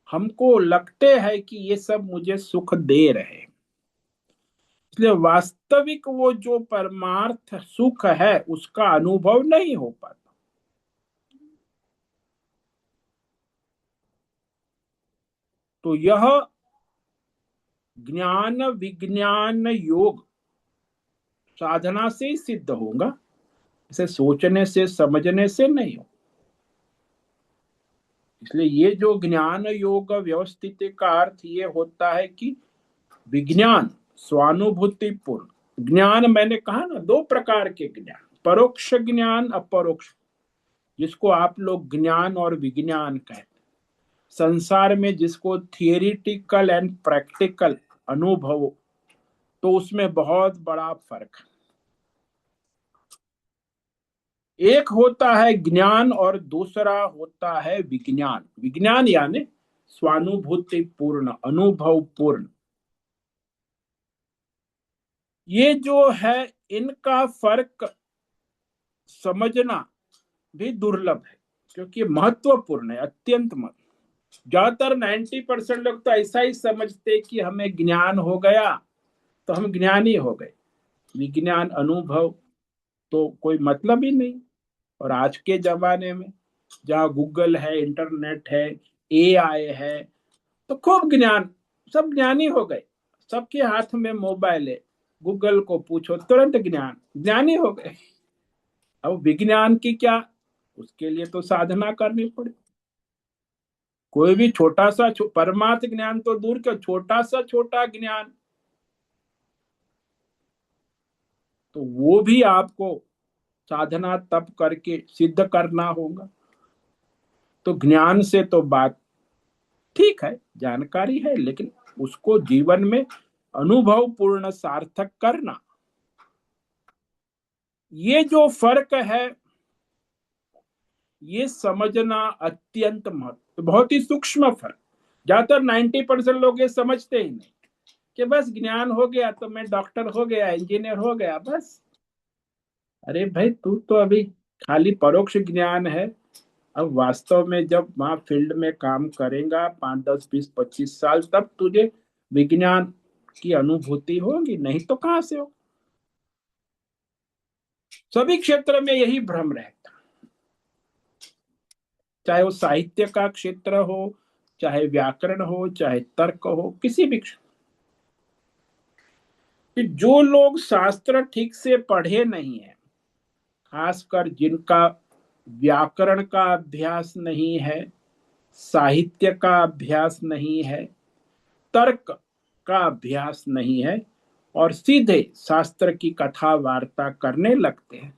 हमको लगते हैं कि ये सब मुझे सुख दे रहे, इसलिए वास्तविक वो जो परमार्थ सुख है उसका अनुभव नहीं हो पाता। तो यह ज्ञान विज्ञान योग साधना से ही सिद्ध होगा, इसे सोचने से समझने से नहीं हो। इसलिए ये जो ज्ञान योग व्यवस्थित का अर्थ ये होता है कि विज्ञान स्वानुभूति पूर्ण ज्ञान, मैंने कहा ना दो प्रकार के ज्ञान, परोक्ष ज्ञान, अपरोक्ष, जिसको आप लोग ज्ञान और विज्ञान कहते हैं। संसार में जिसको थियरिटिकल एंड प्रैक्टिकल अनुभव, तो उसमें बहुत बड़ा फर्क है। एक होता है ज्ञान और दूसरा होता है विज्ञान। विज्ञान यानी स्वानुभूति पूर्ण, अनुभव पूर्ण। ये जो है इनका फर्क समझना भी दुर्लभ है, क्योंकि महत्वपूर्ण है, अत्यंत महत्व। ज्यादातर 90% लोग तो ऐसा ही समझते कि हमें ज्ञान हो गया तो हम ज्ञानी हो गए, विज्ञान अनुभव तो कोई मतलब ही नहीं। और आज के जमाने में जहाँ गूगल है, इंटरनेट है, एआई है, तो खूब ज्ञान, सब ज्ञानी हो गए। सबके हाथ में मोबाइल है, गूगल को पूछो तुरंत ज्ञान, ज्ञानी हो गए। अब विज्ञान की क्या, उसके लिए तो साधना करनी पड़े। कोई भी छोटा सा परमार्थ ज्ञान तो दूर का, छोटा सा छोटा ज्ञान, तो वो भी आपको साधना तप करके सिद्ध करना होगा। तो ज्ञान से तो बात ठीक है, जानकारी है, लेकिन उसको जीवन में अनुभव पूर्ण सार्थक करना, ये जो फर्क है ये समझना अत्यंत महत्व, बहुत ही सूक्ष्म फर्क। ज्यादातर 90% लोग ये समझते ही नहीं कि बस ज्ञान हो गया तो मैं डॉक्टर हो गया, इंजीनियर हो गया बस। अरे भाई, तू तो अभी खाली परोक्ष ज्ञान है। अब वास्तव में जब वहां फील्ड में काम करेगा 5, 10, 20, 25 साल, तब तुझे विज्ञान की अनुभूति होगी, नहीं तो कहां से हो। सभी क्षेत्र में यही भ्रम रहता, चाहे वो साहित्य का क्षेत्र हो, चाहे व्याकरण हो, चाहे तर्क हो, किसी भी क्षेत्र। कि जो लोग शास्त्र ठीक से पढ़े नहीं है, खासकर जिनका व्याकरण का अभ्यास नहीं है, साहित्य का अभ्यास नहीं है, तर्क का अभ्यास नहीं है, और सीधे शास्त्र की कथा वार्ता करने लगते हैं,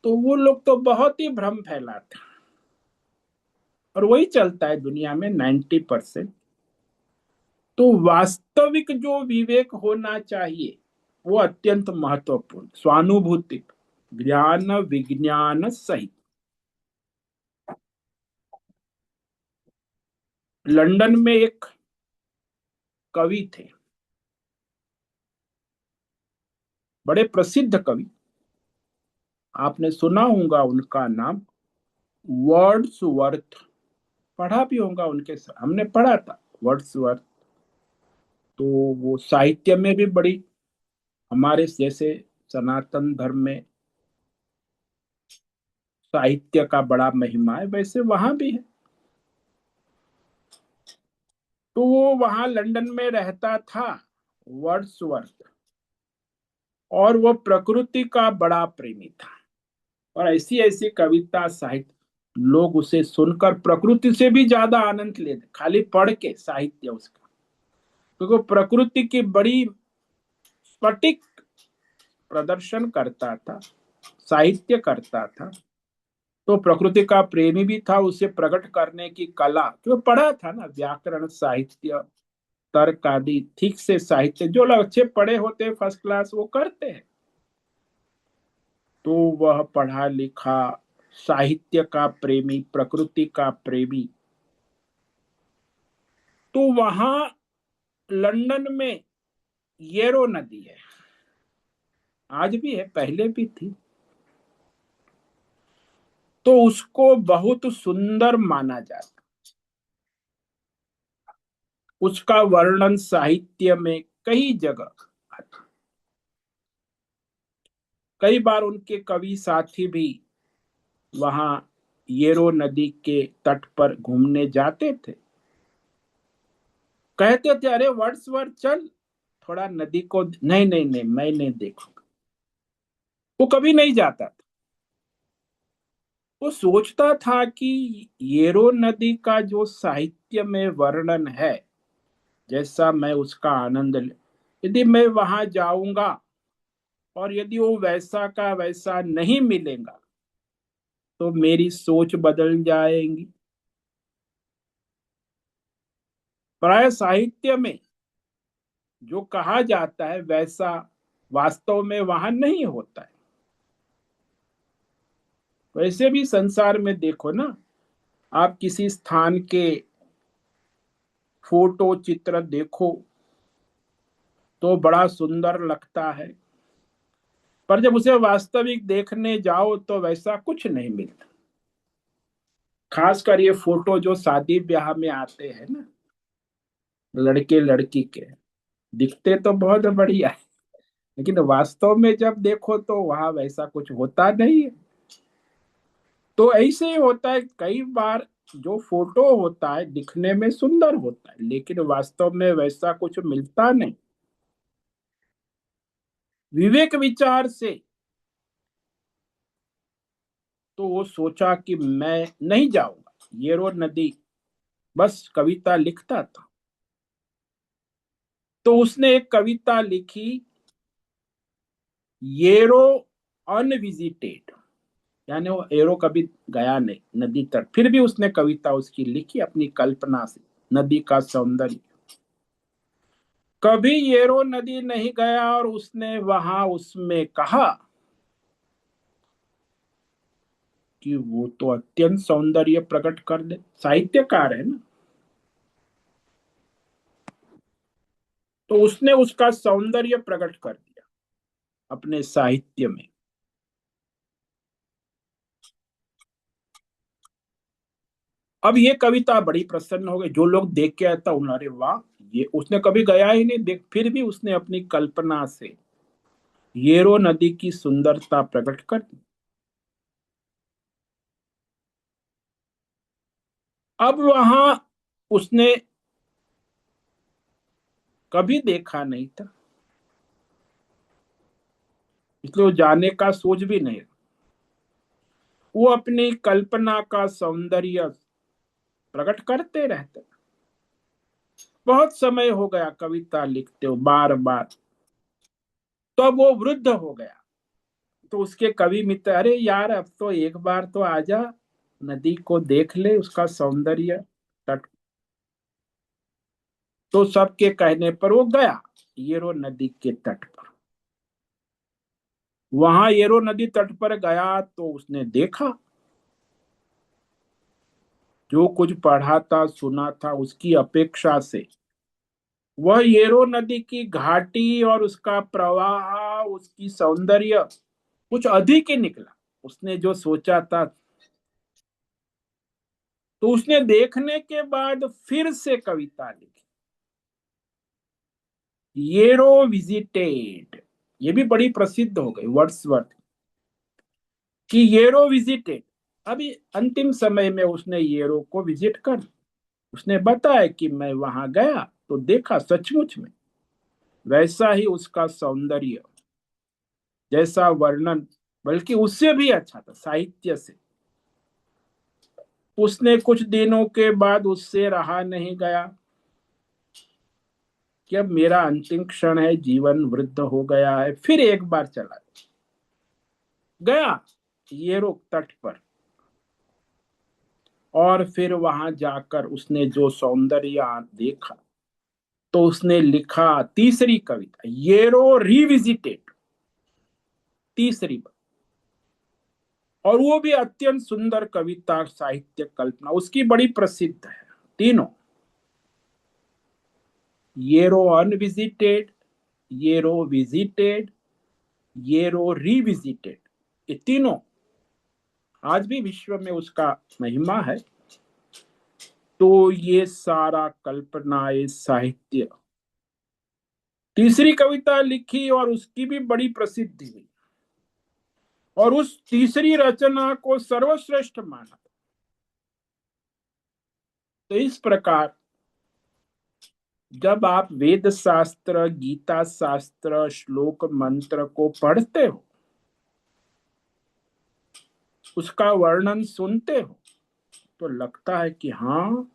तो वो लोग तो बहुत ही भ्रम फैलाते हैं। और वही चलता है दुनिया में 90%। तो वास्तविक जो विवेक होना चाहिए वो अत्यंत महत्वपूर्ण, स्वानुभूति, ज्ञान विज्ञान सहित। लंदन में एक कवि थे, बड़े प्रसिद्ध कवि, आपने सुना होगा उनका नाम, वर्ड्सवर्थ। पढ़ा भी होगा उनके, हमने पढ़ा था वर्ड्सवर्थ। तो वो साहित्य में भी बड़ी, हमारे जैसे सनातन धर्म में साहित्य का बड़ा महिमा है, वैसे वहां भी है। तो वो वहां लंदन में रहता था, वर्ड्सवर्थ, और वो प्रकृति का बड़ा प्रेमी था। और ऐसी ऐसी कविता साहित्य, लोग उसे सुनकर प्रकृति से भी ज्यादा आनंद लेते, खाली पढ़ के साहित्य उसका, क्योंकि तो प्रकृति की बड़ी स्फटिक प्रदर्शन करता था, साहित्य करता था। तो प्रकृति का प्रेमी भी था, उसे प्रकट करने की कला, जो पढ़ा था ना व्याकरण, साहित्य, तर्क आदि, ठीक से साहित्य जो लोग अच्छे पढ़े होते हैं, फर्स्ट क्लास, वो करते हैं। तो वह पढ़ा लिखा साहित्य का प्रेमी, प्रकृति का प्रेमी, तो वहां लंदन में येरो नदी है, आज भी है, पहले भी थी। तो उसको बहुत सुंदर माना जाता। उसका वर्णन साहित्य में कई जगह आता। कई बार उनके कवि साथी भी वहां येरो नदी के तट पर घूमने जाते थे। कहते थे, अरे वर्ड्सवर्थ चल थोड़ा नदी को, नहीं नहीं नहीं मैं नहीं देखूंगा। वो कभी नहीं जाता था। वो सोचता था कि येरो नदी का जो साहित्य में वर्णन है, जैसा मैं उसका आनंद ले, यदि मैं वहां जाऊंगा और यदि वो वैसा का वैसा नहीं मिलेगा तो मेरी सोच बदल जाएगी। प्राय साहित्य में जो कहा जाता है वैसा वास्तव में वहां नहीं होता है। वैसे भी संसार में देखो ना, आप किसी स्थान के फोटो चित्र देखो तो बड़ा सुंदर लगता है, पर जब उसे वास्तविक देखने जाओ तो वैसा कुछ नहीं मिलता। खासकर ये फोटो जो शादी ब्याह में आते हैं ना, लड़के लड़की के, दिखते तो बहुत बढ़िया है, लेकिन वास्तव में जब देखो तो वहां वैसा कुछ होता नहीं है। तो ऐसे ही होता है कई बार। जो फोटो होता है दिखने में सुंदर होता है, लेकिन वास्तव में वैसा कुछ मिलता नहीं। विवेक विचार से तो वो सोचा कि मैं नहीं जाऊंगा ये रो नदी, बस कविता लिखता था। तो उसने एक कविता लिखी, येरो अनविजिटेड, यानी वो एरो कभी गया नहीं नदी तक, फिर भी उसने कविता उसकी लिखी अपनी कल्पना से, नदी का सौंदर्य। कभी येरो नदी नहीं गया और उसने वहां उसमें कहा कि वो तो अत्यंत सौंदर्य प्रकट कर दे, साहित्यकार है ना। तो उसने उसका सौंदर्य प्रकट कर दिया अपने साहित्य में। अब ये कविता बड़ी प्रसन्न हो गई, जो लोग देख के आता उन्होंने, अरे वाह, ये उसने कभी गया ही नहीं देख, फिर भी उसने अपनी कल्पना से येरो नदी की सुंदरता प्रकट कर दी। अब वहां उसने कभी देखा नहीं था, इसलिए वो जाने का सोच भी नहीं। वो अपनी कल्पना का सौंदर्य प्रकट करते रहते। बहुत समय हो गया कविता लिखते हो बार बार। तो अब वो वृद्ध हो गया। तो उसके कवि मित्र, अरे यार अब तो एक बार तो आजा, नदी को देख ले उसका सौंदर्य, तट। तो सबके कहने पर वो गया येरो नदी के तट पर। वहां येरो नदी तट पर गया तो उसने देखा, जो कुछ पढ़ा था सुना था उसकी अपेक्षा से वह येरो नदी की घाटी और उसका प्रवाह, उसकी सौंदर्य कुछ अधिक ही निकला। उसने जो सोचा था। तो उसने देखने के बाद फिर से कविता लिखी, येरो विजिटेड। ये भी बड़ी प्रसिद्ध हो गई वर्ड्सवर्थ कि येरो विजिटेड। अभी अंतिम समय में उसने येरो को विजिट कर, उसने बताया कि मैं वहां गया तो देखा सचमुच में वैसा ही उसका सौंदर्य, जैसा वर्णन, बल्कि उससे भी अच्छा था साहित्य से। उसने कुछ दिनों के बाद उससे रहा नहीं गया कि अब मेरा अंतिम क्षण है, जीवन वृद्ध हो गया है, फिर एक बार चला गया येरो तट पर। और फिर वहां जाकर उसने जो सौंदर्य देखा तो उसने लिखा तीसरी कविता, येरो रिविजिटेड, तीसरी बार। और वो भी अत्यंत सुंदर कविता, साहित्य कल्पना उसकी बड़ी प्रसिद्ध है। तीनों, येरो अनविजिटेड, येरो विजिटेड, येरो रिविजिटेड, ये तीनों आज भी विश्व में उसका महिमा है। तो ये सारा कल्पना, ये साहित्य। तीसरी कविता लिखी और उसकी भी बड़ी प्रसिद्धि हुई, और उस तीसरी रचना को सर्वश्रेष्ठ माना। तो इस प्रकार जब आप वेद शास्त्र, गीता शास्त्र, श्लोक मंत्र को पढ़ते हो, उसका वर्णन सुनते हो, तो लगता है कि हाँ,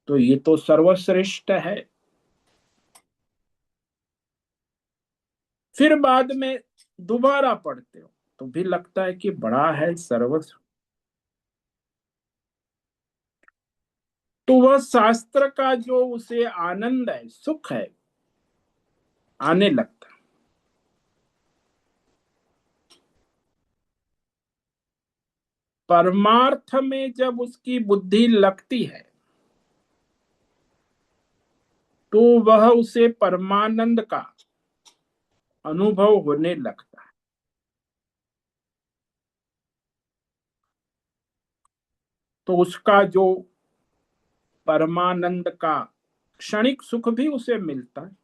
तो ये तो सर्वश्रेष्ठ है। फिर बाद में दोबारा पढ़ते हो तो भी लगता है कि बड़ा है, सर्वश्रेष्ठ। तो वह शास्त्र का जो उसे आनंद है, सुख है, आने लगता है। परमार्थ में जब उसकी बुद्धि लगती है, तो वह उसे परमानंद का अनुभव होने लगता है। तो उसका जो परमानंद का क्षणिक सुख भी उसे मिलता है,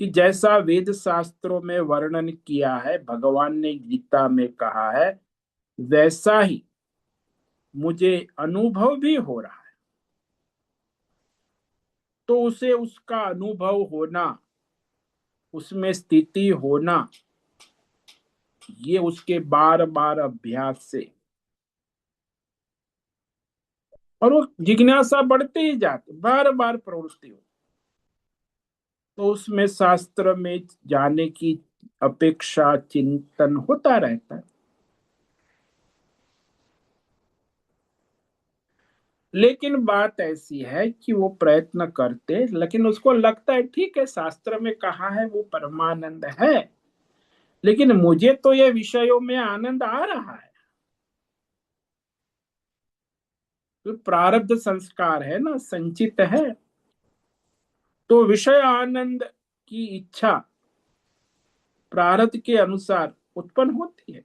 कि जैसा वेद शास्त्रों में वर्णन किया है, भगवान ने गीता में कहा है, वैसा ही मुझे अनुभव भी हो रहा है। तो उसे उसका अनुभव होना, उसमें स्थिति होना, ये उसके बार बार अभ्यास से, और वो जिज्ञासा बढ़ते ही जाते, बार बार प्रवृत्ति हो, तो उसमें शास्त्र में जाने की अपेक्षा, चिंतन होता रहता है। लेकिन बात ऐसी है कि वो प्रयत्न करते, लेकिन उसको लगता है ठीक है, शास्त्र में कहा है वो परमानंद है, लेकिन मुझे तो ये विषयों में आनंद आ रहा है। तो प्रारब्ध संस्कार है ना, संचित है। तो विषय आनंद की इच्छा प्रारब्ध के अनुसार उत्पन्न होती है,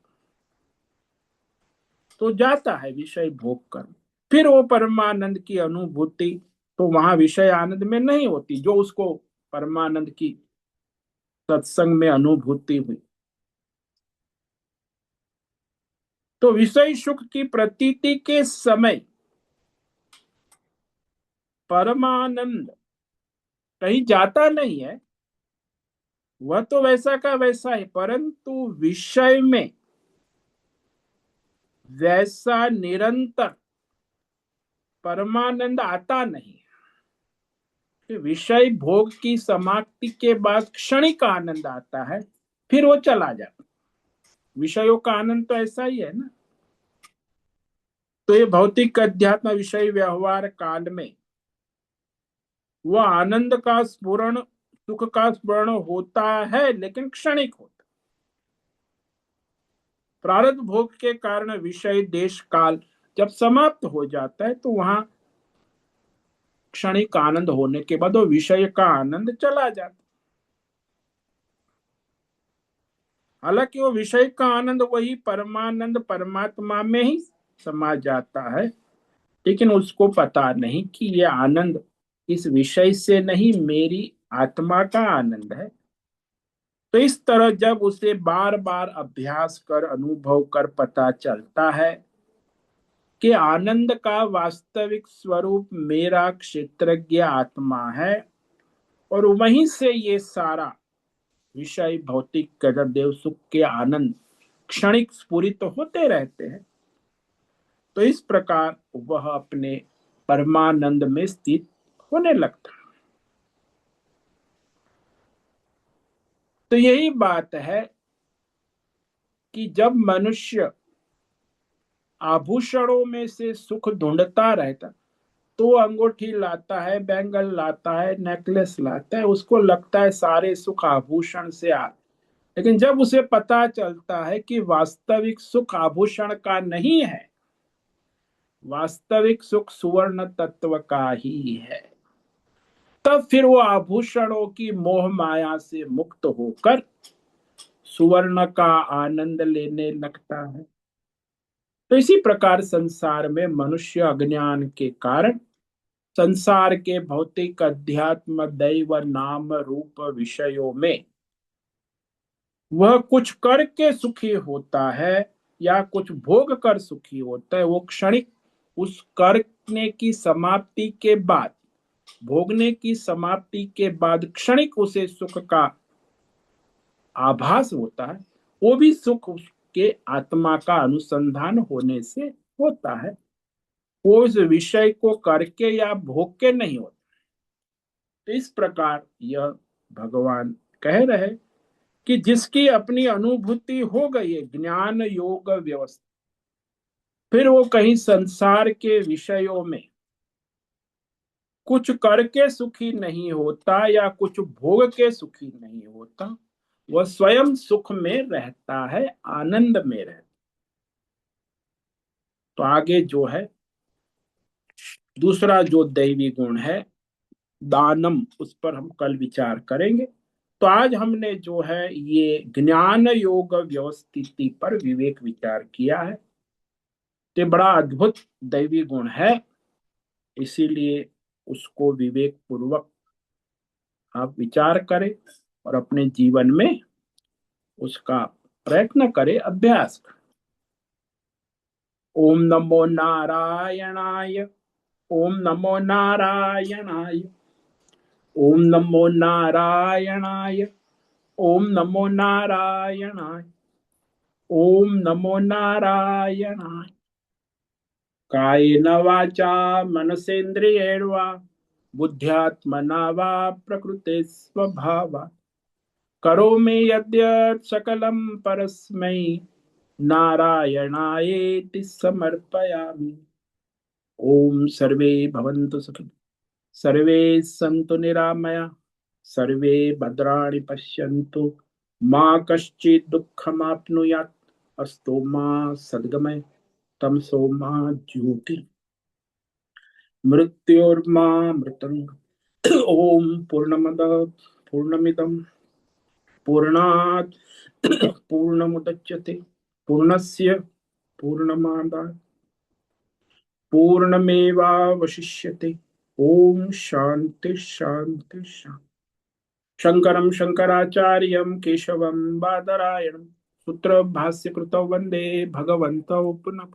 तो जाता है विषय भोग कर। फिर वो परमानंद की अनुभूति तो वहां विषय आनंद में नहीं होती, जो उसको परमानंद की सत्संग में अनुभूति हुई। तो विषय सुख की प्रतीति के समय परमानंद कहीं जाता नहीं है, वह तो वैसा का वैसा है, परंतु विषय में वैसा निरंतर परमानंद आता नहीं। कि विषय भोग की समाप्ति के बाद क्षणिक आनंद आता है, फिर वो चला जाता। विषयों का आनंद तो ऐसा ही है ना। तो ये भौतिक अध्यात्म विषय व्यवहार काल में वो आनंद का स्फुरण, सुख का स्फुरण होता है, लेकिन क्षणिक होता। प्रारब्ध भोग के कारण विषय देश काल जब समाप्त हो जाता है, तो वहां क्षणिक आनंद होने के बाद वो विषय का आनंद चला जाता। हालांकि वो विषय का आनंद वही परमानंद परमात्मा में ही समा जाता है, लेकिन उसको पता नहीं कि ये आनंद इस विषय से नहीं, मेरी आत्मा का आनंद है। तो इस तरह जब उसे बार बार अभ्यास कर, अनुभव कर पता चलता है कि आनंद का वास्तविक स्वरूप मेरा क्षेत्रज्ञ आत्मा है, और वहीं से ये सारा विषय भौतिक कदर देव सुख के आनंद क्षणिक स्फुरित तो होते रहते हैं, तो इस प्रकार वह अपने परमानंद में स्थित होने लगता। तो यही बात है कि जब मनुष्य आभूषणों में से सुख ढूंढता रहता, तो अंगूठी लाता है, बैंगल लाता है, नेकलेस लाता है, उसको लगता है सारे सुख आभूषण से आ। लेकिन जब उसे पता चलता है कि वास्तविक सुख आभूषण का नहीं है, वास्तविक सुख सुवर्ण तत्व का ही है, तब फिर वो आभूषणों की मोह माया से मुक्त होकर सुवर्ण का आनंद लेने लगता है। तो इसी प्रकार संसार में मनुष्य अज्ञान के कारण संसार के भौतिक अध्यात्म दैव नाम रूप विषयों में वह कुछ करके सुखी होता है या कुछ भोग कर सुखी होता है। वो क्षणिक उस करने की समाप्ति के बाद, भोगने की समाप्ति के बाद क्षणिक उसे सुख का आभास होता है। वो भी सुख उसके आत्मा का अनुसंधान होने से होता है। वो उस विषय को करके या भोग के नहीं होता। तो इस प्रकार यह भगवान कह रहे कि जिसकी अपनी अनुभूति हो गई है ज्ञान योग व्यवस्था, फिर वो कहीं संसार के विषयों में कुछ करके सुखी नहीं होता या कुछ भोग के सुखी नहीं होता। वह स्वयं सुख में रहता है, आनंद में रहता है। तो आगे जो है दूसरा जो दैवी गुण है दानम, उस पर हम कल विचार करेंगे। तो आज हमने जो है ये ज्ञान योग व्यवस्थिति पर विवेक विचार किया है। ये बड़ा अद्भुत दैवी गुण है, इसीलिए उसको विवेक पूर्वक आप विचार करें और अपने जीवन में उसका प्रयत्न करें, अभ्यास करें। ओम नमो नारायणाय। ओम नमो नारायणाय। ओम नमो नारायणाय। ओम नमो नारायणाय। ओम नमो नारायणाय। कायेन वाचा मनसेन्द्रियैर्वा बुद्ध्यात्मना वा प्रकृते स्वभावात् करोमि यद्यत् सकलं परस्मै नारायणायेति समर्पयामि। ओम सर्वे भवन्तु सुखिनः, सर्वे सन्तु निरामया, सर्वे भद्राणि पश्यन्तु, मा कश्चित् दुःखमाप्नुयात्। अस्तु मा सद्गमय, तमसो मा ज्योतिर्, मृत्योर्मा मृतंग। ओम पूर्णमद पूर्णमिदं पूर्णात् पूर्णमुदच्यते पूर्णस्य पूर्णमादाय पूर्णमेवावशिष्यते। ओम शांति शांति शांति। शंकरं शंकराचार्यं केशवं बादरायणं सूत्र भाष्य कृतौ वंदे भगवन्तौ पुनः।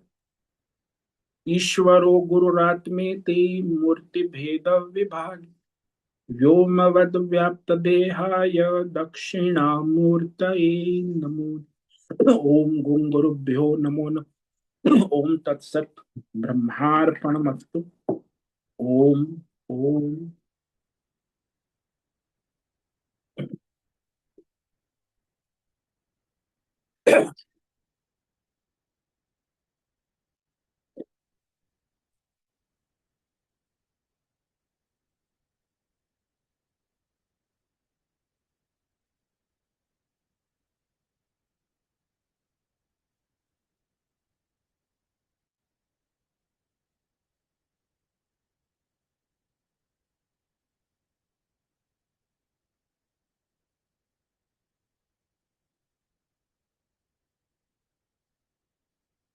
ईश्वरो गुरुरात्मेति मूर्तिभेद विभाग व्योमवद्व्याप्तदेहाय दक्षिणामूर्तये नमो। ओम गुं गुरुभ्यो नमो नमः। ओम तत्सत् ब्रह्मार्पणमस्तु। ओम ओम।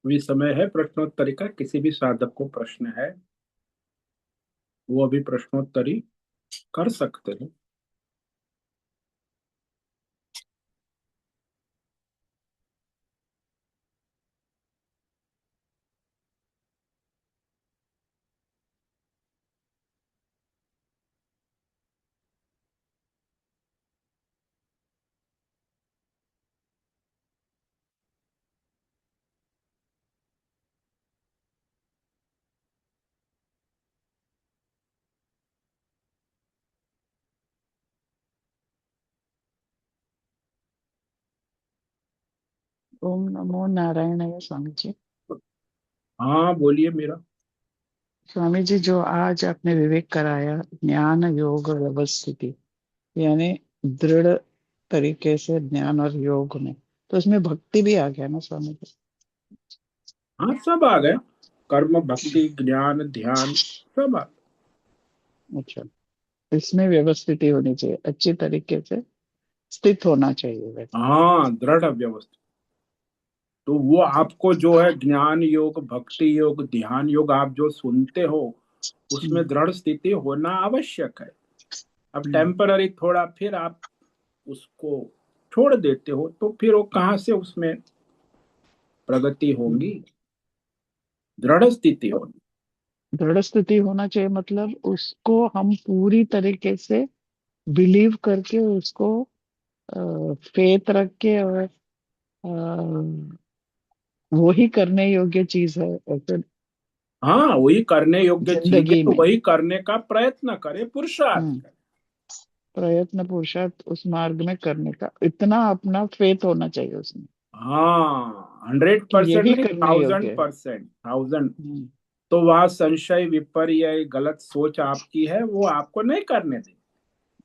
अभी समय है प्रश्नोत्तरी का। किसी भी साधक को प्रश्न है वो अभी प्रश्नोत्तरी कर सकते हैं। ओम नमो नारायणाय स्वामी जी। हाँ बोलिए मेरा। स्वामी जी, जो आज आपने विवेक कराया ज्ञान योग व्यवस्थिति, यानी दृढ़ तरीके से ज्ञान और योग में, तो उसमें भक्ति भी आ गया ना स्वामी जी? हाँ सब आ गया, कर्म भक्ति ज्ञान ध्यान सब आ अच्छा, इसमें व्यवस्थिति होनी चाहिए अच्छी तरीके से। स्थित होना चाहिए वैसे। हाँ, दृढ़ व्यवस्थित। तो वो आपको जो है ज्ञान योग, भक्ति योग, ध्यान योग, आप जो सुनते हो उसमें हम्म, दृढ़ स्थिति होना आवश्यक है। अब हम्म, टेम्पररी थोड़ा फिर आप उसको छोड़ देते हो तो फिर वो कहाँ से उसमें प्रगति हम्म। होगी? दृढ़ स्थिति तो होगी। दृढ़ स्थिति होना चाहिए, मतलब उसको हम पूरी तरीके से बिलीव करके उसको फेथ रख के, और वो ही करने योग्य चीज है ऐसे हाँ, वही करने योग्य चीज है जिंदगी तो में। वही करने का प्रयत्न करे, पुरुषार्थ हम्म। करे। प्रयत्न पुरुषार्थ उस मार्ग में करने का इतना अपना फेथ होना चाहिए उसमें, हाँ, 100% यही नहीं, करने योग्य थाउजेंड है। Percent, thousand. हम्म। तो वहां संशय, विपर्य, गलत सोच आपकी है, वो आपको नहीं करने दे।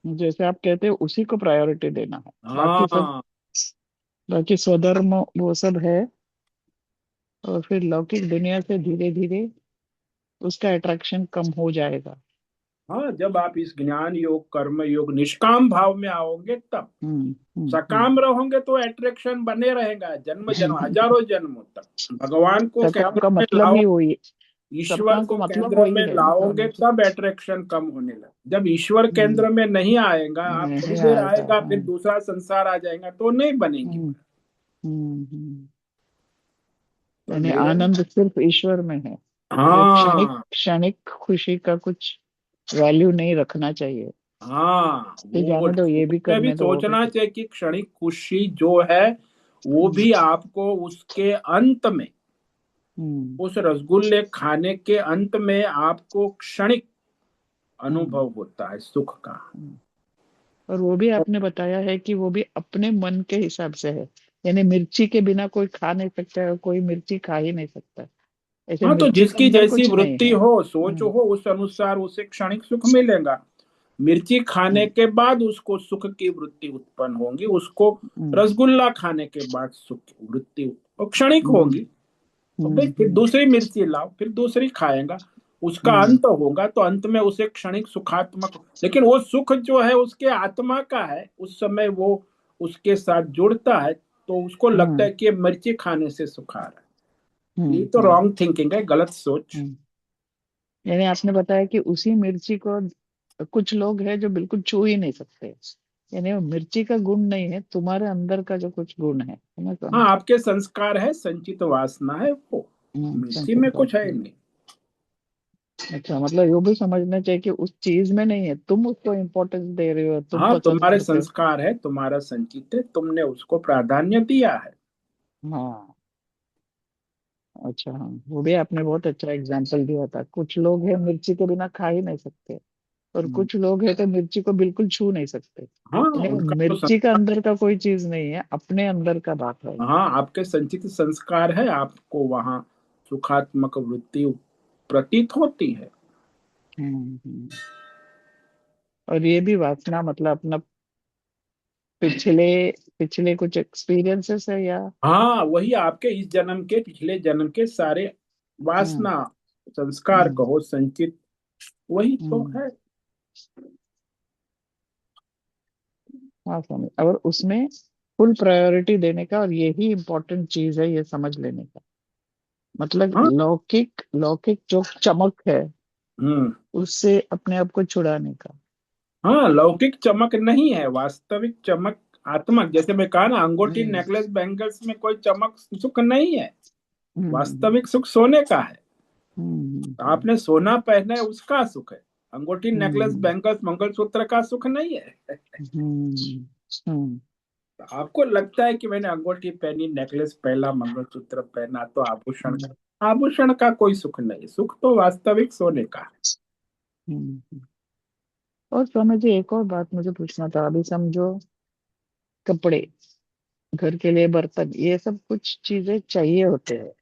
जैसे आप कहते हो उसी को प्रायोरिटी देना है, बाकी सब, हाँ बाकी स्वधर्म वो सब है। और फिर लौकिक दुनिया से धीरे धीरे उसका अट्रैक्शन कम हो जाएगा। हाँ, जब आप इस ज्ञान योग, कर्म योग, निष्काम भाव में आओगे तब। हम्म, सकाम रहोगे तो अट्रैक्शन बने रहेगा जन्म जन्म, हजारों जन्मों तक। भगवान को सकाम केंद्र का में मतलब लाओ, ही वही, ईश्वर सपना का को मतलब केंद्र वही में है ना लाओगे स्वामी जी। तब अट्रैक्शन कम होने लगे। जब ईश्वर हम्म, केंद्र में नहीं आएगा, आप थोड़ी नहीं देर आएगा। आएगा फिर हम्म, दूसरा संसार आ जाएगा तो नहीं बनेंगी। हम्म, हम्म। तो यानी निरंतर। आनंद सिर्फ ईश्वर में है। ये क्षणिक हाँ क्षणिक खुशी का कुछ वैल्यू नहीं रखना चाहिए, हाँ, कि वो जाने दो, ये भी उसमें भी करने दो, वो भी सोचना कर। चाहिए कि क्षणिक खुशी जो है वो हम्म, भी आपको उसके अंत में, हम्म, उस रसगुल्ले खाने के अंत में आपको क्षणिक हम्म, अनुभव होता है सुख का। हम्म। और वो भी आपने बताया है कि वो भी अपने मन के हिसाब से है। यानी मिर्ची के बिना कोई खा नहीं सकता है, और कोई मिर्ची खा ही नहीं सकता। ऐसे हाँ, तो मिर्ची के जिसकी अंदर जैसी कुछ नहीं वृत्ति है। हो, सोच हम्म, हो, उस अनुसार उसे क्षणिक सुख मिलेगा। मिर्ची खाने हम्म, के बाद उसको सुख की वृत्ति उत्पन्न होगी, उसको हम्म, रसगुल्ला खाने के बाद सुख की वृत्ति वो क्षणिक हम्म, होगी। तो भाई फिर हम्म, दूसरी मिर्ची लाओ, फिर दूसरी खाएगा, उसका हम्म, अंत होगा तो अंत में उसे क्षणिक सुखात्मक, लेकिन वो सुख जो है उसके आत्मा का है, उस समय वो उसके साथ जुड़ता है तो उसको लगता हम्म, है कि ये मिर्ची खाने से सुख आ रहा है। ये हम्म, तो रॉन्ग थिंकिंग है, गलत सोच। हम्म। यानी आपने बताया कि उसी मिर्ची को कुछ लोग हैं जो बिल्कुल छू ही नहीं सकते। यानी वो मिर्ची का गुण नहीं है, तुम्हारे अंदर का जो कुछ गुण है ना हाँ, स्वामी जी। आपके संस्कार है, संचित वासना है वो, मिर्ची में संचित कुछ है वासना। नहीं। अच्छा, मतलब ये भी समझना चाहिए कि उस चीज में नहीं है, तुम उसको इम्पोर्टेंस दे रहे हो, तुम हाँ, पसंद तुम्हारे करते हो। संस्कार है, तुम्हारा संचित है, तुमने उसको प्राधान्य दिया है। हाँ। अच्छा, हाँ, वो भी आपने बहुत अच्छा एग्जाम्पल दिया था। कुछ लोग हैं मिर्ची के बिना खा ही नहीं सकते, और हम्म। कुछ लोग हैं तो मिर्ची को बिल्कुल छू नहीं सकते। हाँ, यानी वो उनका तो मिर्ची का अंदर का कोई चीज नहीं है, अपने अंदर का बात है। हाँ, आपके संचित संस्कार है, आपको वहाँ सुखात्मक वृत्ति प्रतीत होती है। हम्म, और ये भी वासना मतलब अपना पिछले पिछले कुछ एक्सपीरियंसेस है या। हाँ, वही आपके इस जन्म के, पिछले जन्म के सारे हम्म, वासना, संस्कार हम्म, कहो, संचित, वही तो हम्म। है। हाँ समझ, और उसमें फुल प्रायोरिटी देने का, और यही इम्पोर्टेंट चीज है ये समझ लेने का। मतलब हाँ। लौकिक लौकिक जो चमक है हम्म। उससे अपने आप को छुड़ाने का। हाँ, लौकिक चमक नहीं है, वास्तविक चमक आत्मक। जैसे मैं कहा ना, अंगूठी, हम्म, नेकलेस, बैंगल्स में कोई चमक सुख नहीं है। हम्म, वास्तविक सुख सोने का है। हम्म, तो आपने सोना पहना है उसका सुख है। अंगूठी, नेकलेस, हम्म, बैंगल्स, मंगलसूत्र का सुख नहीं है। हम्म, हम्म, तो आपको लगता है कि मैंने अंगूठी पहनी, नेकलेस पहना, मंगलसूत्र पहना तो आभूषण हम्म, का, आभूषण का कोई सुख नहीं, सुख तो वास्तविक सोने का है। हम्म। और स्वामी जी एक और बात मुझे पूछना था। अभी समझो कपड़े, घर के लिए बर्तन, ये सब कुछ चीजें चाहिए होते हैं,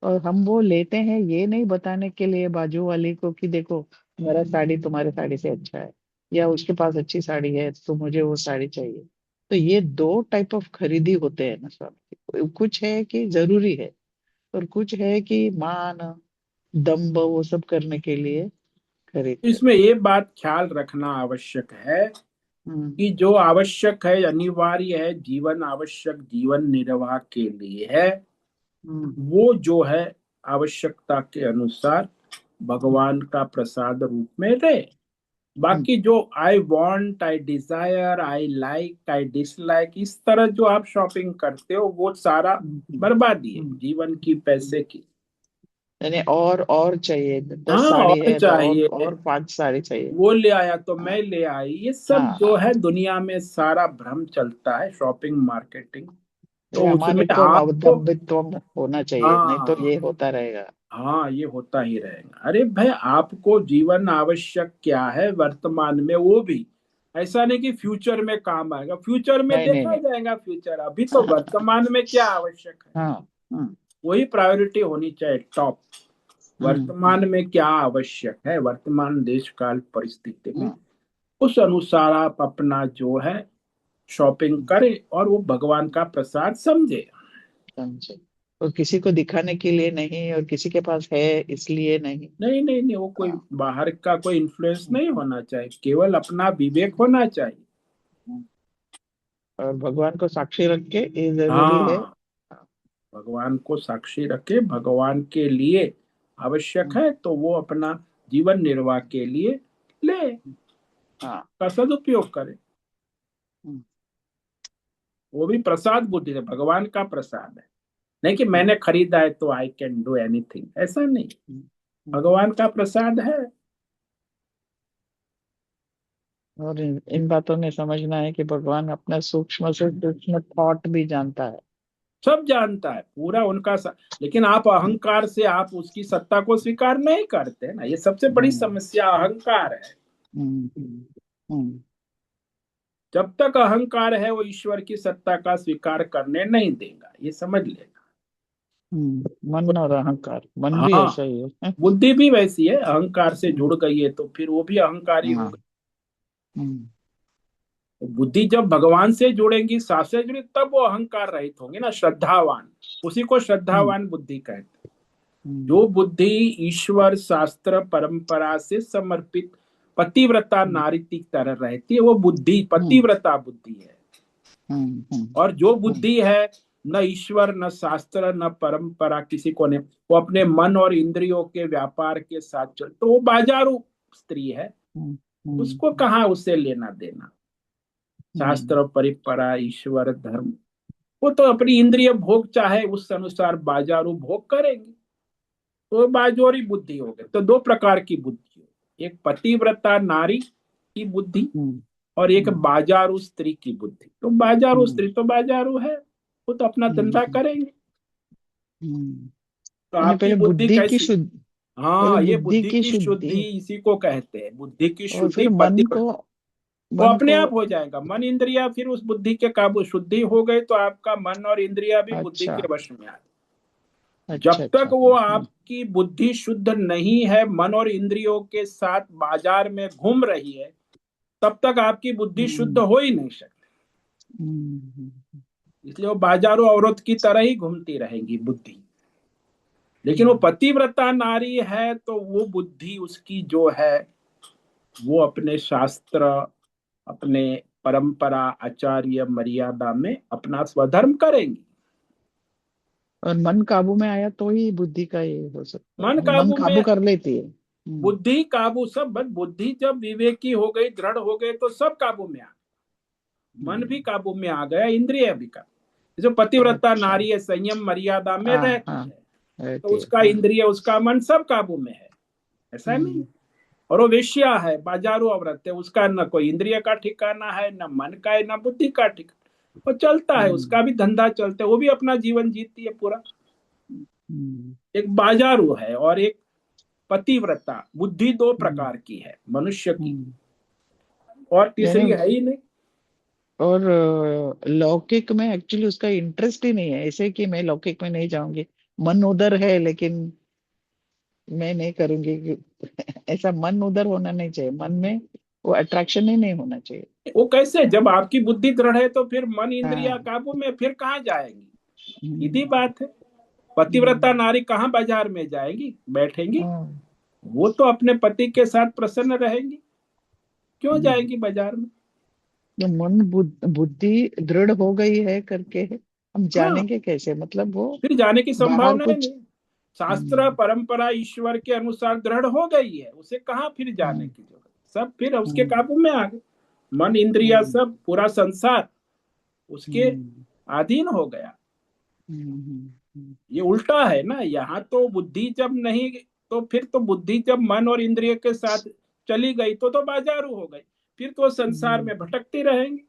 और हम वो लेते हैं ये नहीं बताने के लिए बाजू वाली को कि देखो मेरा साड़ी तुम्हारे साड़ी से अच्छा है, या उसके पास अच्छी साड़ी है तो मुझे वो साड़ी चाहिए। तो ये दो टाइप ऑफ खरीदी होते हैं ना स्वामी जी। कुछ है कि जरूरी है, और कुछ है कि मान दम्भ वो सब करने के लिए तो खरीदते हैं। इसमें ये बात ख्याल रखना आवश्यक है हम्म, कि जो आवश्यक है, अनिवार्य है, जीवन आवश्यक जीवन निर्वाह के लिए है, हम्म, वो जो है आवश्यकता के अनुसार हम्म, भगवान का प्रसाद रूप में रहे। हम्म, बाकी जो I want, I Dzire, I like, I dislike, इस तरह जो आप शॉपिंग करते हो वो सारा हम्म, बर्बादी है हम्म, जीवन की, हम्म। पैसे की। यानी और चाहिए, 10 हाँ, साड़ी और है तो चाहिए, और 5 साड़ी चाहिए। वो ले आया तो मैं हाँ, ले आई, ये सब जो है हाँ। दुनिया में सारा भ्रम चलता है, शॉपिंग मार्केटिंग। ये तो उसमें अमानित्वम आपको, अवदम्बित्वम होना चाहिए, नहीं तो हाँ ये होता रहेगा। हाँ, ये होता ही रहेगा। अरे भाई, आपको जीवन आवश्यक क्या है वर्तमान में, वो भी ऐसा नहीं कि फ्यूचर में काम आएगा, फ्यूचर में नहीं, नहीं, देखा नहीं। जाएगा, फ्यूचर अभी तो वर्तमान में क्या आवश्यक है, हाँ। हम्म, वही प्रायोरिटी होनी चाहिए टॉप। हम्म, वर्तमान में क्या आवश्यक है, वर्तमान देश काल परिस्थिति में, हम्म, उस अनुसार आप अपना जो है शॉपिंग हम्म। करें और वो भगवान का प्रसाद समझे। समझे। और किसी को दिखाने के लिए नहीं, और किसी के पास है इसलिए नहीं। नहीं नहीं नहीं, वो कोई हाँ। बाहर का कोई इन्फ्लुएंस हम्म, नहीं होना चाहिए, केवल अपना विवेक होना चाहिए। हम्म। और भगवान को साक्षी रख के ये जरूरी है। हाँ, भगवान को साक्षी रखे, भगवान के लिए आवश्यक हम्म, है तो वो अपना जीवन निर्वाह के लिए ले, हाँ। का सदुपयोग करे। हम्म, वो भी प्रसाद बुद्धि है, भगवान का प्रसाद है। नहीं कि हम्म, मैंने खरीदा है तो आई कैन डू एनीथिंग, ऐसा नहीं। हम्म, हम्म। भगवान का प्रसाद है। और इन बातों में समझना है कि भगवान अपना सूक्ष्म से सूक्ष्म थॉट भी जानता है। सब जानता है पूरा उनका लेकिन आप हम्म, अहंकार से आप उसकी सत्ता को स्वीकार नहीं करते ना, ये सबसे बड़ी हम्म, समस्या अहंकार है। हम्म, हम्म, जब तक अहंकार है वो ईश्वर की सत्ता का स्वीकार करने नहीं देगा, ये समझ लेना। मन और अहंकार, मन भी हाँ, ऐसा ही है। बुद्धि भी वैसी है, अहंकार से हम्म, जुड़ गई है तो फिर वो भी अहंकारी हो हाँ। गई। हम्म, तो बुद्धि जब भगवान से जुड़ेंगी, सास से जुड़े, तब वो अहंकार रहित होंगे ना, श्रद्धावान। उसी को हम्म, श्रद्धावान बुद्धि कहते हैं। हम्म, जो बुद्धि ईश्वर, शास्त्र, परंपरा से समर्पित पतिव्रता हम्म, नारी की तरह रहती है, वो बुद्धि हम्म, पतिव्रता बुद्धि है। हम्म, हम्म, और जो हम्म, बुद्धि है, न ईश्वर, न शास्त्र, न परंपरा किसी को नहीं, वो अपने मन और इंद्रियों के व्यापार के साथ चल, तो वो बाजारू स्त्री है। हम्म, उसको हम्म, कहाँ उससे लेना देना, हम्म, शास्त्र, परंपरा, ईश्वर, धर्म, वो तो अपनी इंद्रिय भोग चाहे उस अनुसार बाजारू भोग करेंगे। तो बाजोरी बुद्धि हो गई। तो दो प्रकार की बुद्धि हो, एक पतिव्रता नारी की बुद्धि हम्म, और एक हम्म, बाजारू स्त्री की बुद्धि। तो बाजारू हम्म, स्त्री तो बाजारू है, वो तो अपना हम्म, धंधा करेंगे। हम्म। तो यानी आपकी पहले बुद्धि बुद्धि की कैसी? शुद्ध पहले हाँ, ये बुद्धि बुद्धि की की शुद्धि, शुद्धि इसी को कहते हैं, बुद्धि की और शुद्धि फिर पतिव्रता। वो मन अपने को। आप हो जाएगा, मन इंद्रिया फिर उस बुद्धि के काबू, शुद्धि हो गई तो आपका मन और इंद्रिया भी बुद्धि अच्छा, के वश में आ। अच्छा, जब तक अच्छा। वो आपकी बुद्धि शुद्ध नहीं है, मन और इंद्रियों के साथ बाजार में घूम रही है, तब तक आपकी बुद्धि शुद्ध हम्म, हो ही नहीं सकती। हम्म, इसलिए वो बाजारों औरत की तरह ही घूमती रहेंगी बुद्धि। लेकिन वो हम्म। पतिव्रता नारी है तो वो बुद्धि उसकी जो है, वो अपने शास्त्र, अपने परंपरा, आचार्य, मर्यादा में अपना स्वधर्म करेंगी। और मन काबू में आया तो ही बुद्धि का ये हो सकता मन है, मन काबू काबू में, कर लेती है। बुद्धि काबू, सब बस बुद्धि जब विवेकी हो गई, दृढ़ हो गए तो सब काबू में आ, मन भी हम्म, काबू में आ गया, इंद्रिय भी का। जो पतिव्रता अच्छा। नारी है, संयम मर्यादा में हाँ, रहती हाँ। है, तो रहती है, उसका हाँ। इंद्रिय, उसका मन सब काबू में है, ऐसा नहीं। हम्म, और वो वेश्या है, बाजारू औरत है, उसका न कोई इंद्रिय का ठिकाना है, न मन का है, न बुद्धि का ठिकाना, वो चलता है, हम्म, उसका भी धंधा चलता है, वो भी अपना जीवन जीती है पूरा। हम्म। एक बाजारू है और एक पतिव्रता। बुद्धि दो हम्म, प्रकार की है मनुष्य की, हम्म। और तीसरी यानी है ही नहीं। और लौकिक में एक्चुअली उसका इंटरेस्ट ही नहीं है, ऐसे कि मैं लौकिक में नहीं जाऊंगी। मन उधर है लेकिन मैं नहीं करूंगी ऐसा मन उधर होना नहीं चाहिए, मन में वो अट्रैक्शन ही नहीं होना चाहिए। वो कैसे, जब आपकी बुद्धि दृढ़ है तो फिर मन इंद्रिया हाँ। काबू में, फिर कहाँ जाएंगी? सीधी हम्म, बात है। पतिव्रता हम्म, नारी कहाँ बाजार में जाएगी, बैठेंगी? हाँ, वो तो अपने पति के साथ प्रसन्न रहेंगी, क्यों हम्म, जाएगी बाजार में? जो मन बुद्धि दृढ़ हो गई है करके हम हाँ, जानेंगे कैसे, मतलब वो फिर जाने की बाहर संभावना ही कुछ। नहीं। शास्त्र हम्म, परंपरा ईश्वर के अनुसार दृढ़ हो गई है, उसे कहाँ फिर जाने हम्म, की जरूरत। सब फिर उसके हम्म, काबू में आ गए। मन इंद्रिया हम्म, सब पूरा संसार उसके हम्म, अधीन हो गया। हम्म, हम्म, ये उल्टा है ना, यहाँ तो बुद्धि जब नहीं, तो फिर तो बुद्धि जब मन और इंद्रिय के साथ चली गई तो बाजारू हो गई। फिर तो संसार हम्म, में भटकती रहेंगी।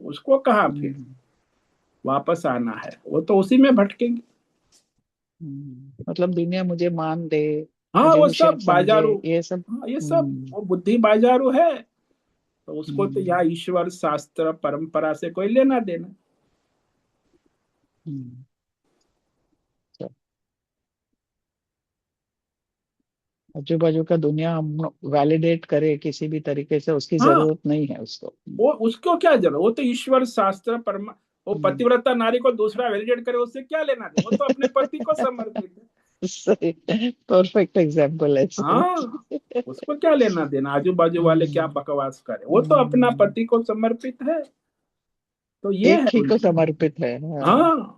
उसको कहाँ फिर हम्म, वापस आना है, वो तो उसी में भटकेंगे। मतलब दुनिया मुझे मान दे, हाँ, मुझे वो होशियार सब समझे, बाजारू। ये सब। हाँ, ये सब हम्म, वो बुद्धि बाजारू है। तो उसको तो हम्म, यहाँ ईश्वर शास्त्र परंपरा से कोई लेना देना। हम्म, आजू बाजू का दुनिया हम वैलिडेट करे किसी भी तरीके से, उसकी हाँ, जरूरत नहीं है उसको। वो उसको क्या जरूरत, वो तो ईश्वर शास्त्र परमा। वो हम्म, पतिव्रता नारी को दूसरा वैलिडेट करे, उससे क्या लेना दे, वो तो अपने पति को समर्पित है। सही, परफेक्ट एग्जाम्पल है हाँ, स्वामी। उसको क्या लेना देना आजू बाजू वाले क्या हम्म, बकवास करे, वो तो अपना हम्म, पति को समर्पित है। तो ये एक है ही को उनकी। समर्पित है, हाँ। हाँ,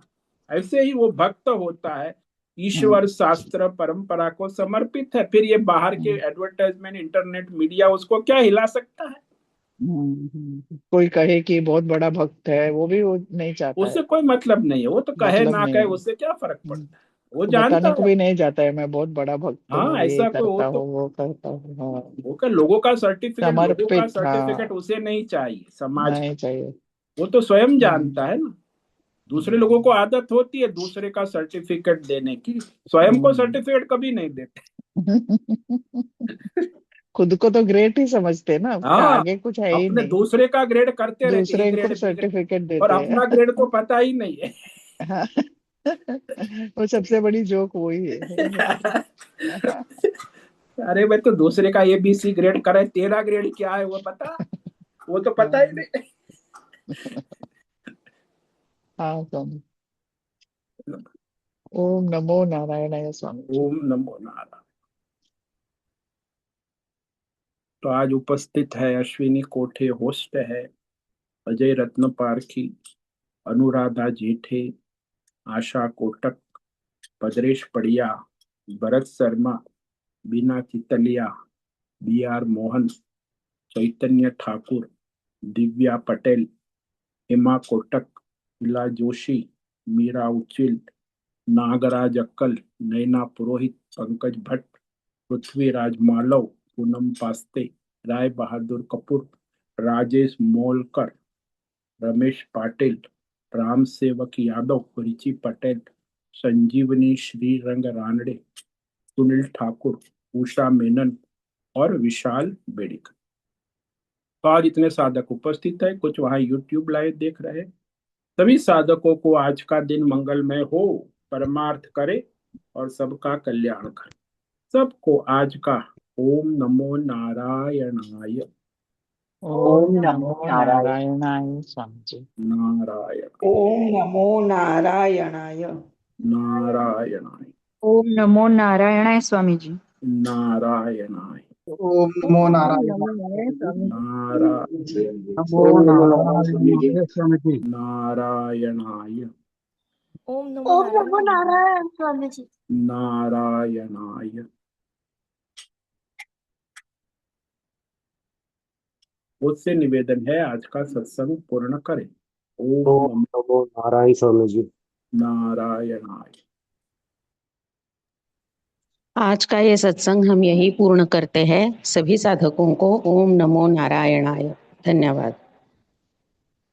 ऐसे ही वो भक्त होता है, हाँ, ईश्वर शास्त्र परंपरा को समर्पित है। फिर ये बाहर के हम्म, एडवर्टाइजमेंट इंटरनेट मीडिया उसको क्या हिला सकता है। कोई कहे कि बहुत बड़ा भक्त है, वो नहीं चाहता है। उससे कोई मतलब नहीं है, वो तो कहे मतलब ना नहीं कहे है। उससे क्या फर्क पड़ता है। वो बताने जानता को है। भी नहीं जाता है, मैं बहुत बड़ा भक्त हाँ, हूँ, ये ऐसा कोई करता हूँ, वो करता हूँ, हाँ। वो क्या, लोगों का समर्पित, सर्टिफिकेट हाँ। उसे नहीं चाहिए समाज नहीं का। चाहिए। वो तो स्वयं हम्म, जानता है ना। दूसरे लोगों को हम्म, आदत होती है दूसरे का सर्टिफिकेट देने की, स्वयं को हम्म। सर्टिफिकेट कभी नहीं देते। खुद को तो ग्रेट ही समझते हैं ना, उसके हाँ, आगे कुछ है ही अपने नहीं। दूसरे का ग्रेड करते रहते, ए दूसरे को ग्रेड बी ग्रेड, सर्टिफिकेट और देते हैं। अपना ग्रेड तो पता ही नहीं है। हाँ। वो सबसे बड़ी जोक वही है। अरे भाई, तो दूसरे का ABC ग्रेड करे, तेरा ग्रेड क्या है वो बता। वो तो पता ही हाँ, नहीं। हाँ स्वामी। ओम नमो नारायणाय स्वामी जी। ओम नमो नारायण। तो आज उपस्थित है अश्विनी कोठे होस्ट है, अजय रत्न पारखी, अनुराधा जेठे, आशा कोटक, भद्रेश पड़िया, भरत शर्मा, बीना चितलिया, BR मोहन, चैतन्य ठाकुर, दिव्या पटेल, हेमा कोटक, इला जोशी, मीरा उचिल, नागराज अक्कल, नैना पुरोहित, पंकज भट्ट, पृथ्वीराज मालव, पूनम पास्ते, राय बहादुर कपूर, राजेश मोलकर, रमेश पाटिल, राम सेवक यादव, रिची पटेल, संजीवनी श्रीरंग रानडे, सुनील ठाकुर, उषा मेनन और विशाल बेड़िक। तो आज इतने साधक उपस्थित है, कुछ वहां यूट्यूब लाइव देख रहे हैं। सभी साधकों को आज का दिन मंगलमय हो, परमार्थ करे और सबका कल्याण करे। सबको आज का ओम नमो नारायणाय। ओम ओम नमो नमो नारायण। नारायणाय स्वामी जी। नारायण ओम नमो नारायणाय। नारायणाय ओम नमो नारायणाय स्वामी जी। नारायणाय ओम नमो ओम नारायण। नमो नारायण स्वामी जी। नमो ओम नमो नारायण स्वामी जी। नारायण स्वामी जी। नारायणाय ओम नमो ओम नारायण नमो स्वामी जी। नारायण स्वामी जी। नारायणाय। मुझसे निवेदन है आज का सत्संग पूर्ण करें। ओम ओम नमो नमो नारायण स्वामी जी। नारायणाय। आज का ये सत्संग हम यही पूर्ण करते हैं। सभी साधकों को ओम नमो नारायणाय। धन्यवाद।